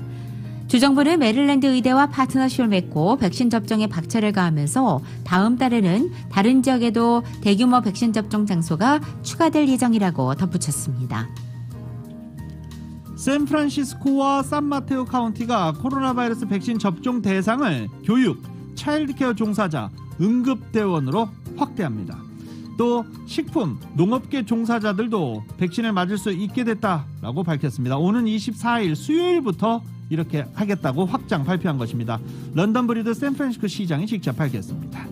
주정부는 메릴랜드 의대와 파트너십을 맺고 백신 접종에 박차를 가하면서 다음 달에는 다른 지역에도 대규모 백신 접종 장소가 추가될 예정이라고 덧붙였습니다. 샌프란시스코와 산마테오 카운티가 코로나 바이러스 백신 접종 대상을 교육, 차일드케어 종사자, 응급대원으로 확대합니다. 또 식품, 농업계 종사자들도 백신을 맞을 수 있게 됐다라고 밝혔습니다. 오는 24일 수요일부터 이렇게 하겠다고 확장 발표한 것입니다. 런던 브리드 샌프란시스코 시장이 직접 밝혔습니다.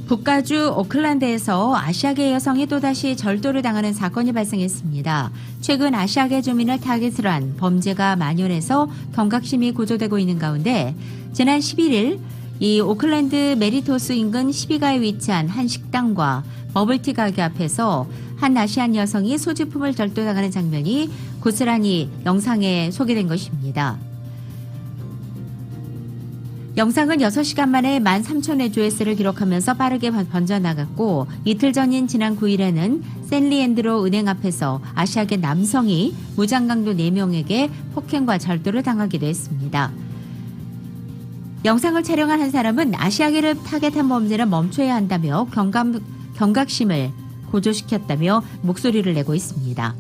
북가주 오클랜드에서 아시아계 여성이 또다시 절도를 당하는 사건이 발생했습니다. 최근 아시아계 주민을 타깃으로 한 범죄가 만연해서 경각심이 고조되고 있는 가운데 지난 11일 이 오클랜드 메리토스 인근 12가에 위치한 한 식당과 버블티 가게 앞에서 한 아시안 여성이 소지품을 절도당하는 장면이 고스란히 영상에 소개된 것입니다. 영상은 6시간 만에 13,000회 조회수를 기록하면서 빠르게 번져나갔고 이틀 전인 지난 9일에는 샌리앤드로 은행 앞에서 아시아계 남성이 무장강도 4명에게 폭행과 절도를 당하기도 했습니다. 영상을 촬영한 한 사람은 아시아계를 타겟한 범죄는 멈춰야 한다며 경각심을 고조시켰다며 목소리를 내고 있습니다.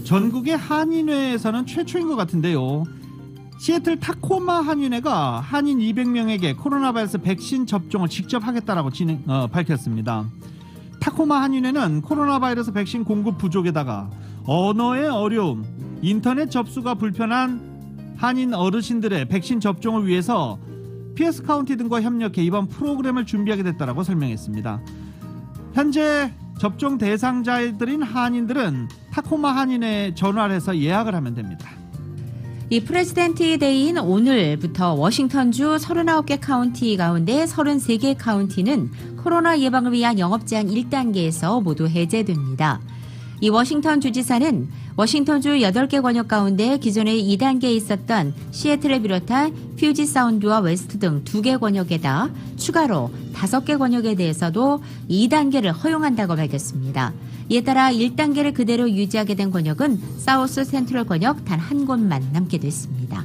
전국의 한인회에서는 최초인 것 같은데요. 시애틀 타코마 한인회가 한인 200명에게 코로나 바이러스 백신 접종을 직접 하겠다라고 밝혔습니다. 타코마 한인회는 코로나 바이러스 백신 공급 부족에다가 언어의 어려움, 인터넷 접수가 불편한 한인 어르신들의 백신 접종을 위해서 피어스 카운티 등과 협력해 이번 프로그램을 준비하게 됐다라고 설명했습니다. 현재 접종 대상자들인 한인들은 타코마 한인회에 전화를 해서 예약을 하면 됩니다. 이 프레지던트 데이인 오늘부터 워싱턴주 39개 카운티 가운데 33개 카운티는 코로나 예방을 위한 영업 제한 1단계에서 모두 해제됩니다. 이 워싱턴 주지사는 워싱턴주 8개 권역 가운데 기존에 2단계에 있었던 시애틀을 비롯한 퓨지 사운드와 웨스트 등 2개 권역에다 추가로 5개 권역에 대해서도 2단계를 허용한다고 밝혔습니다. 이에 따라 1단계를 그대로 유지하게 된 권역은 사우스 센트럴 권역 단 한 곳만 남게 됐습니다.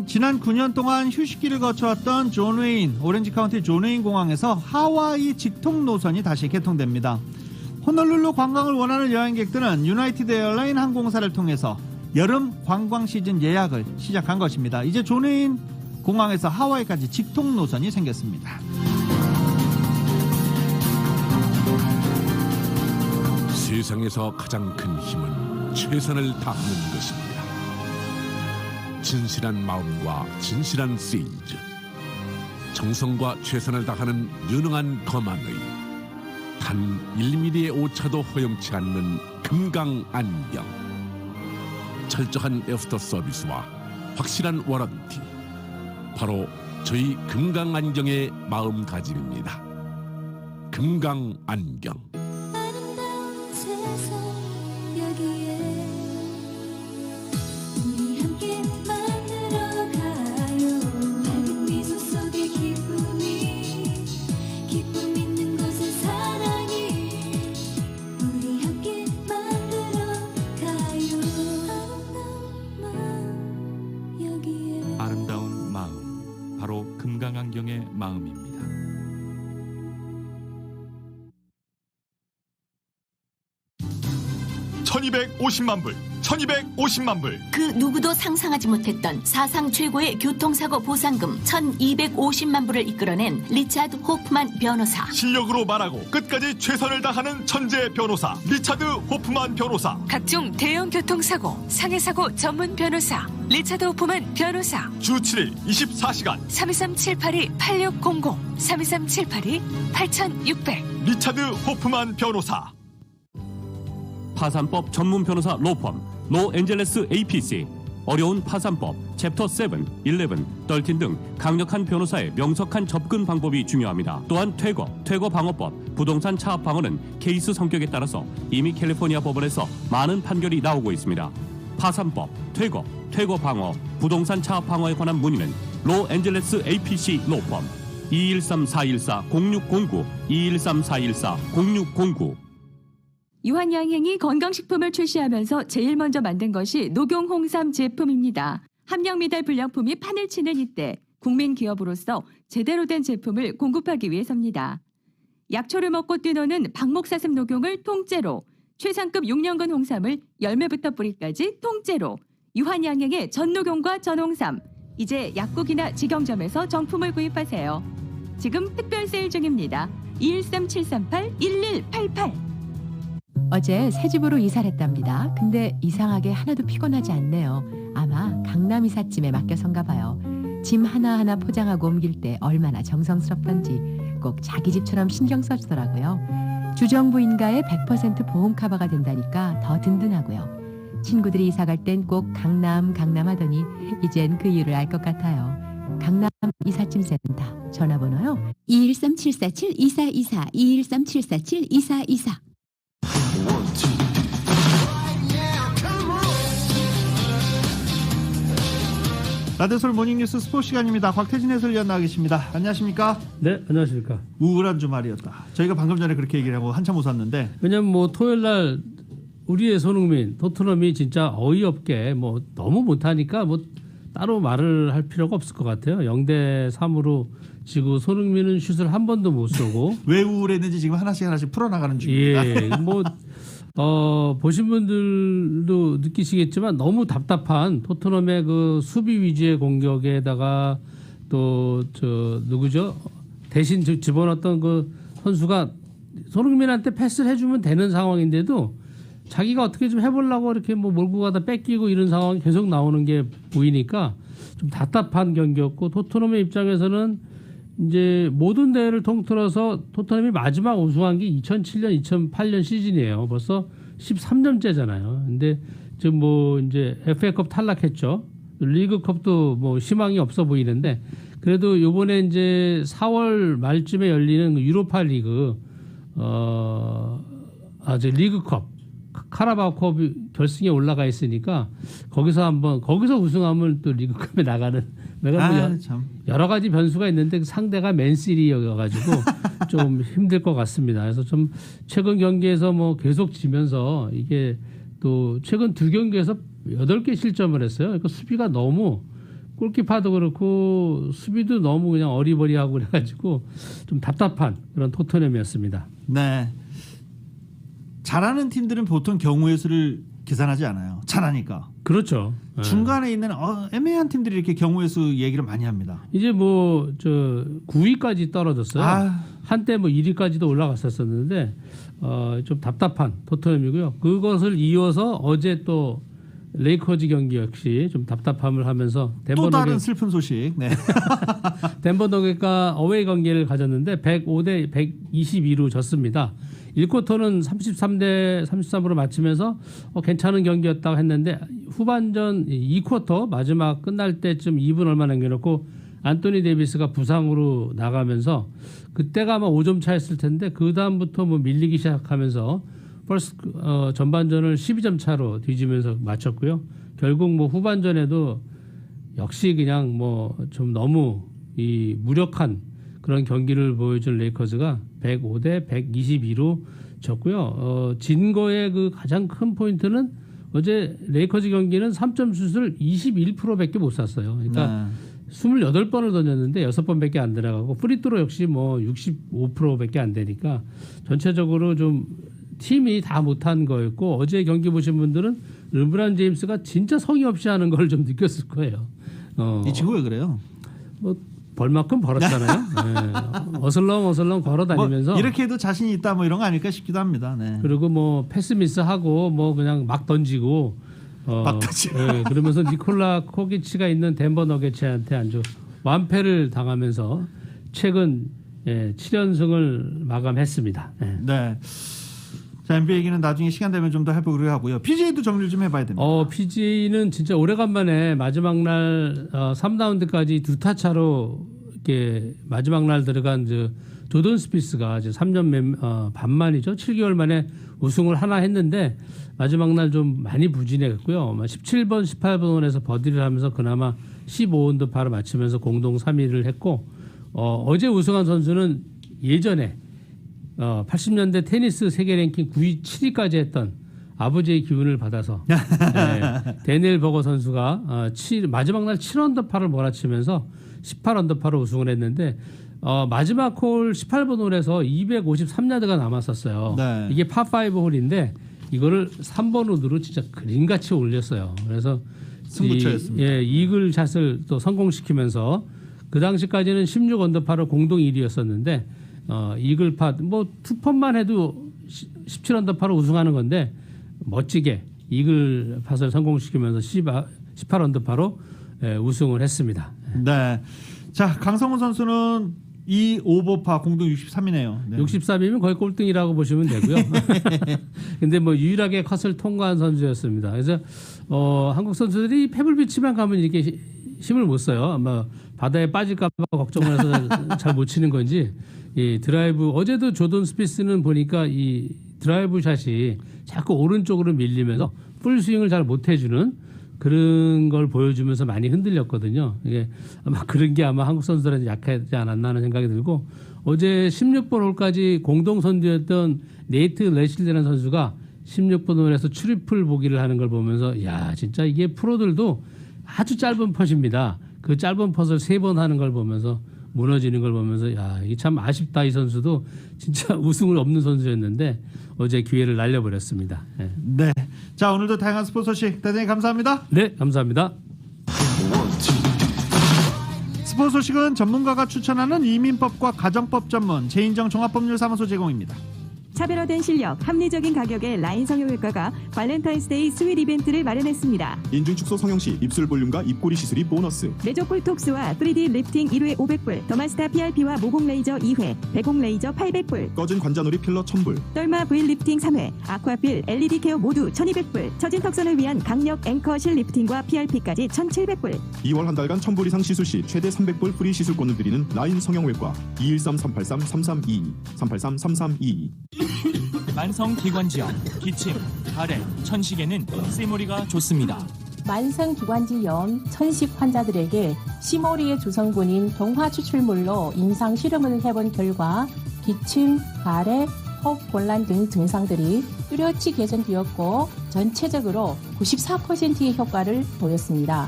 지난 9년 동안 휴식기를 거쳐왔던 존 웨인, 오렌지 카운티 존 웨인 공항에서 하와이 직통 노선이 다시 개통됩니다. 호놀룰루 관광을 원하는 여행객들은 유나이티드 에어라인 항공사를 통해서 여름 관광 시즌 예약을 시작한 것입니다. 이제 존 웨인 공항에서 하와이까지 직통 노선이 생겼습니다. 세상에서 가장 큰 힘은 최선을 다하는 것입니다. 진실한 마음과 진실한 세일즈, 정성과 최선을 다하는 유능한 검안의 단 1mm의 오차도 허용치 않는 금강안경, 철저한 애프터 서비스와 확실한 워런티, 바로 저희 금강안경의 마음가짐입니다. 금강안경. 아름다운 마음, 바로 금강안경의 마음입니다. $1250만, 1250만 불. 그 누구도 상상하지 못했던 사상 최고의 교통사고 보상금 1250만 불을 이끌어낸 리차드 호프만 변호사. 실력으로 말하고 끝까지 최선을 다하는 천재 변호사 리차드 호프만 변호사. 각종 대형 교통사고, 상해사고 전문 변호사 리차드 호프만 변호사. 주 7일 24시간 323-782-8600 323-782-8600 리차드 호프만 변호사. 파산법 전문 변호사 로펌 로앤젤레스 APC. 어려운 파산법 챕터 7, 11, 13 등 강력한 변호사의 명석한 접근 방법이 중요합니다. 또한 퇴거 방어법, 부동산 차압 방어는 케이스 성격에 따라서 이미 캘리포니아 법원에서 많은 판결이 나오고 있습니다. 파산법, 퇴거 방어, 부동산 차압 방어에 관한 문의는 로앤젤레스 APC 로펌 213-414-0609 213-414-0609. 유한양행이 건강식품을 출시하면서 제일 먼저 만든 것이 녹용 홍삼 제품입니다. 함량미달 불량품이 판을 치는 이때 국민기업으로서 제대로 된 제품을 공급하기 위해서입니다. 약초를 먹고 뛰노는 박목사슴 녹용을 통째로, 최상급 6년근 홍삼을 열매부터 뿌리까지 통째로, 유한양행의 전녹용과 전홍삼, 이제 약국이나 직영점에서 정품을 구입하세요. 지금 특별 세일 중입니다. 213-738-1188. 어제 새 집으로 이사를 했답니다. 근데 이상하게 하나도 피곤하지 않네요. 아마 강남 이삿짐에 맡겨선가 봐요. 짐 하나하나 포장하고 옮길 때 얼마나 정성스럽던지 꼭 자기 집처럼 신경 써주더라고요. 주정부인가에 100% 보험 커버가 된다니까 더 든든하고요. 친구들이 이사 갈 땐 꼭 강남 하더니 이젠 그 이유를 알 것 같아요. 강남 이삿짐 센터 전화번호요. 213-747-2424 213-747-2424. 라디오솔 모닝뉴스 스포츠 시간입니다. 곽태진 해설위원 나와 계십니다. 안녕하십니까? 네, 안녕하십니까? 우울한 주말이었다. 저희가 방금 전에 그렇게 얘기를 하고 한참 웃었는데. 왜냐면 뭐 토요일 날 우리의 손흥민 토트넘이 진짜 어이없게 뭐 너무 못하니까 뭐 따로 말을 할 필요가 없을 것 같아요. 0대3으로 지고 손흥민은 슛을 한 번도 못 쏘고. 왜 우울했는지 지금 하나씩 풀어나가는 중입니다. 예, 뭐 보신 분들도 느끼시겠지만 너무 답답한 토트넘의 그 수비 위주의 공격에다가 또 누구죠? 대신 집어넣었던 그 선수가 손흥민한테 패스를 해주면 되는 상황인데도 자기가 어떻게 좀 해보려고 이렇게 뭐 몰고 가다 뺏기고 이런 상황이 계속 나오는 게 보이니까 좀 답답한 경기였고, 토트넘의 입장에서는 이제 모든 대회를 통틀어서 토트넘이 마지막 우승한 게 2007년, 2008년 시즌이에요. 벌써 13년째잖아요. 근데 지금 뭐 이제 FA컵 탈락했죠. 리그컵도 뭐 희망이 없어 보이는데, 그래도 요번에 이제 4월 말쯤에 열리는 유로파 리그, 이제 리그컵, 카라바오컵 결승에 올라가 있으니까 거기서 우승하면 또 리그컵에 나가는, 내가 뭐 여러 가지 변수가 있는데 상대가 맨시티여가지고 좀 힘들 것 같습니다. 그래서 좀 최근 경기에서 뭐 계속 지면서 이게 또 최근 두 경기에서 8개 실점을 했어요. 그러니까 수비가 너무, 골키퍼도 그렇고 수비도 너무 그냥 어리버리하고 그래가지고 좀 답답한 그런 토트넘이었습니다. 네. 잘하는 팀들은 보통 경우의 수를 계산하지 않아요. 잘하니까. 그렇죠. 중간에 있는 애매한 팀들이 이렇게 경우의 수 얘기를 많이 합니다. 이제 뭐 9위까지 떨어졌어요. 한때 뭐 1위까지도 올라갔었었는데 좀 답답한 토트넘이고요. 그것을 이어서 어제 또 레이커즈 경기 역시 좀 답답함을 하면서 또 다른 슬픈 소식. 네. 덴버 너겟과 어웨이 경기를 가졌는데 105대 122로 졌습니다. 1쿼터는 33대 33으로 마치면서 괜찮은 경기였다고 했는데, 후반전 2쿼터 마지막 끝날 때쯤 2분 얼마 남겨놓고 안토니 데이비스가 부상으로 나가면서, 그때가 아마 5점 차였을 텐데 그 다음부터 뭐 밀리기 시작하면서 전반전을 12점 차로 뒤지면서 마쳤고요. 결국 뭐 후반전에도 역시 그냥 뭐 좀 너무 이 무력한 그런 경기를 보여준 레이커즈가 105대 122로 졌고요. 진 거의 그 가장 큰 포인트는 어제 레이커즈 경기는 3점 슛을 21%밖에 못 쐈어요. 그러니까 28번을 던졌는데 6번밖에 안 들어가고, 프리트로 역시 뭐 65%밖에 안 되니까 전체적으로 좀 팀이 다 못한 거였고, 어제 경기 보신 분들은 르브론 제임스가 진짜 성의 없이 하는 걸 좀 느꼈을 거예요. 이 친구 왜 그래요? 뭐 벌만큼 벌었잖아요. 네. 어슬렁 걸어다니면서 뭐 이렇게 해도 자신이 있다 뭐 이런 거 아닐까 싶기도 합니다. 네. 그리고 뭐 패스 미스하고 뭐 그냥 막 던지고 막 던지고 네. 그러면서 니콜라 코기치가 있는 덴버 너겟츠한테 아주 완패를 당하면서 최근 7연승을 마감했습니다. 네. 네. 자, NBA 얘기는 나중에 시간 되면 좀 더 해보기로 하고요. PGA도 정리를 좀 해봐야 됩니다. PGA는 진짜 오래간만에 마지막 날 3라운드까지 2타 차로 이렇게 마지막 날 들어간 조던 스피스가 이제 3년 반 만이죠. 7개월 만에 우승을 하나 했는데 마지막 날 좀 많이 부진했고요. 17번, 18번에서 버디를 하면서 그나마 15언더파를 맞추면서 공동 3위를 했고, 어제 우승한 선수는 예전에 80년대 테니스 세계 랭킹 9위, 7위까지 했던 아버지의 기운을 받아서 데니엘 버거 선수가 마지막 날 7언더파를 몰아치면서 18언더파로 우승을 했는데, 마지막 홀 18번 홀에서 253야드가 남았었어요. 네. 이게 파5 홀인데 이거를 3번 우드로 진짜 그림같이 올렸어요. 그래서 승부처였습니다. 이글 샷을 또 성공시키면서 그 당시까지는 16 언더파로 공동 1위였었는데 이글팟 뭐 투펀만 해도 17 언더파로 우승하는 건데 멋지게 이글팟을 성공시키면서 18 언더파로 우승을 했습니다. 네. 자, 강성훈 선수는 이 오버파 공동 63이네요. 네. 63이면 거의 꼴등이라고 보시면 되고요. 근데 뭐 유일하게 컷을 통과한 선수였습니다. 그래서 한국 선수들이 페블비치만 가면 이렇게 힘을 못 써요. 아마 바다에 빠질까 봐 걱정을 해서 잘 못 치는 건지 이 드라이브 어제도 조던 스피스는 보니까 이 드라이브 샷이 자꾸 오른쪽으로 밀리면서 풀 스윙을 잘 못 해주는 그런 걸 보여주면서 많이 흔들렸거든요. 이게 아마 그런 게 아마 한국 선수들한테 약하지 않았나 하는 생각이 들고 어제 16번 홀까지 공동 선두였던 네이트 레실리라는 선수가 16번 홀에서 트리플 보기를 하는 걸 보면서 야 진짜 이게 프로들도 아주 짧은 펫입니다. 그 짧은 펫을 3번 하는 걸 보면서 무너지는 걸 보면서 야 이게 참 아쉽다. 이 선수도 진짜 우승을 없는 선수였는데 어제 기회를 날려버렸습니다. 네. 네. 자, 오늘도 다양한 스포츠 소식 대단히 감사합니다. 네, 감사합니다. 스포츠 소식은 전문가가 추천하는 이민법과 가정법 전문 제인정 종합법률사무소 제공입니다. 차별화된 실력, 합리적인 가격에 라인 성형외과가 발렌타인스데이 스윗 이벤트를 마련했습니다. 인중축소 성형시 입술 볼륨과 입꼬리 시술이 보너스. 메조폴톡스와 3D 리프팅 1회 500불, 더마스타 PRP와 모공 레이저 2회, 배공 레이저 800불, 꺼진 관자놀이 필러 1000불, 떨마 브일 리프팅 3회, 아쿠아필 LED 케어 모두 1200불, 처진 턱선을 위한 강력 앵커 실 리프팅과 PRP까지 1700불. 2월 한 달간 1000불 이상 시술 시 최대 300불 프리 시술권을 드리는 라인 성형외과 213-383-3322 383-3322. 만성기관지염, 기침, 가래, 천식에는 시모리가 좋습니다. 만성기관지염, 천식 환자들에게 시모리의 주성분인 동화 추출물로 임상 실험을 해본 결과 기침, 가래, 호흡 곤란 등 증상들이 뚜렷이 개선되었고 전체적으로 94%의 효과를 보였습니다.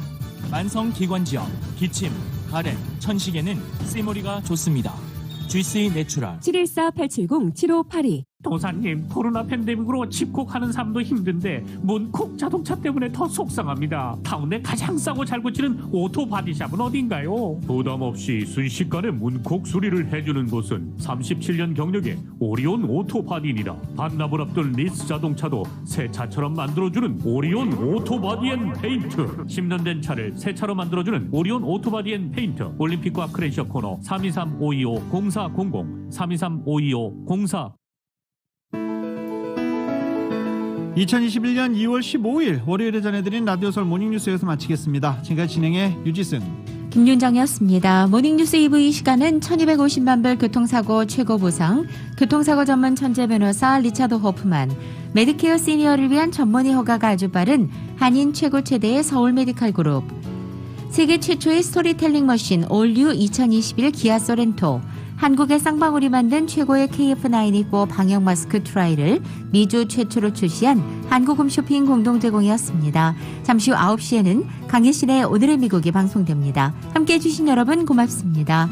만성기관지염, 기침, 가래, 천식에는 시모리가 좋습니다. GC 내추럴 714-870-7582 도사님, 코로나 팬데믹으로 집콕하는 삶도 힘든데 문콕 자동차 때문에 더 속상합니다. 타운 내 가장 싸고 잘 고치는 오토 바디샵은 어딘가요? 부담 없이 순식간에 문콕 수리를 해주는 곳은 37년 경력의 오리온 오토 바디입니다. 반납을 앞둔 리스 자동차도 새 차처럼 만들어주는 오리온 오토 바디 앤 페인트. 10년 된 차를 새 차로 만들어주는 오리온 오토 바디 앤 페인트. 올림픽과 크렌셔 코너 323-525-0400 323-525-04 2021년 2월 15일 월요일에 전해드린 라디오설 모닝뉴스에서 마치겠습니다. 지금까지 진행의 유지승, 김윤정이었습니다. 모닝뉴스 2부 이 시간은 1250만 불 교통사고 최고 보상, 교통사고 전문 천재 변호사 리차드 호프만, 메디케어 시니어를 위한 전문의 허가가 아주 빠른 한인 최고 최대의 서울 메디칼 그룹, 세계 최초의 스토리텔링 머신 올류 2021 기아 소렌토, 한국의 쌍방울이 만든 최고의 KF94 방역 마스크 트라이를 미주 최초로 출시한 한국홈쇼핑 공동 제공이었습니다. 잠시 후 9시에는 강혜신의 오늘의 미국이 방송됩니다. 함께해 주신 여러분 고맙습니다.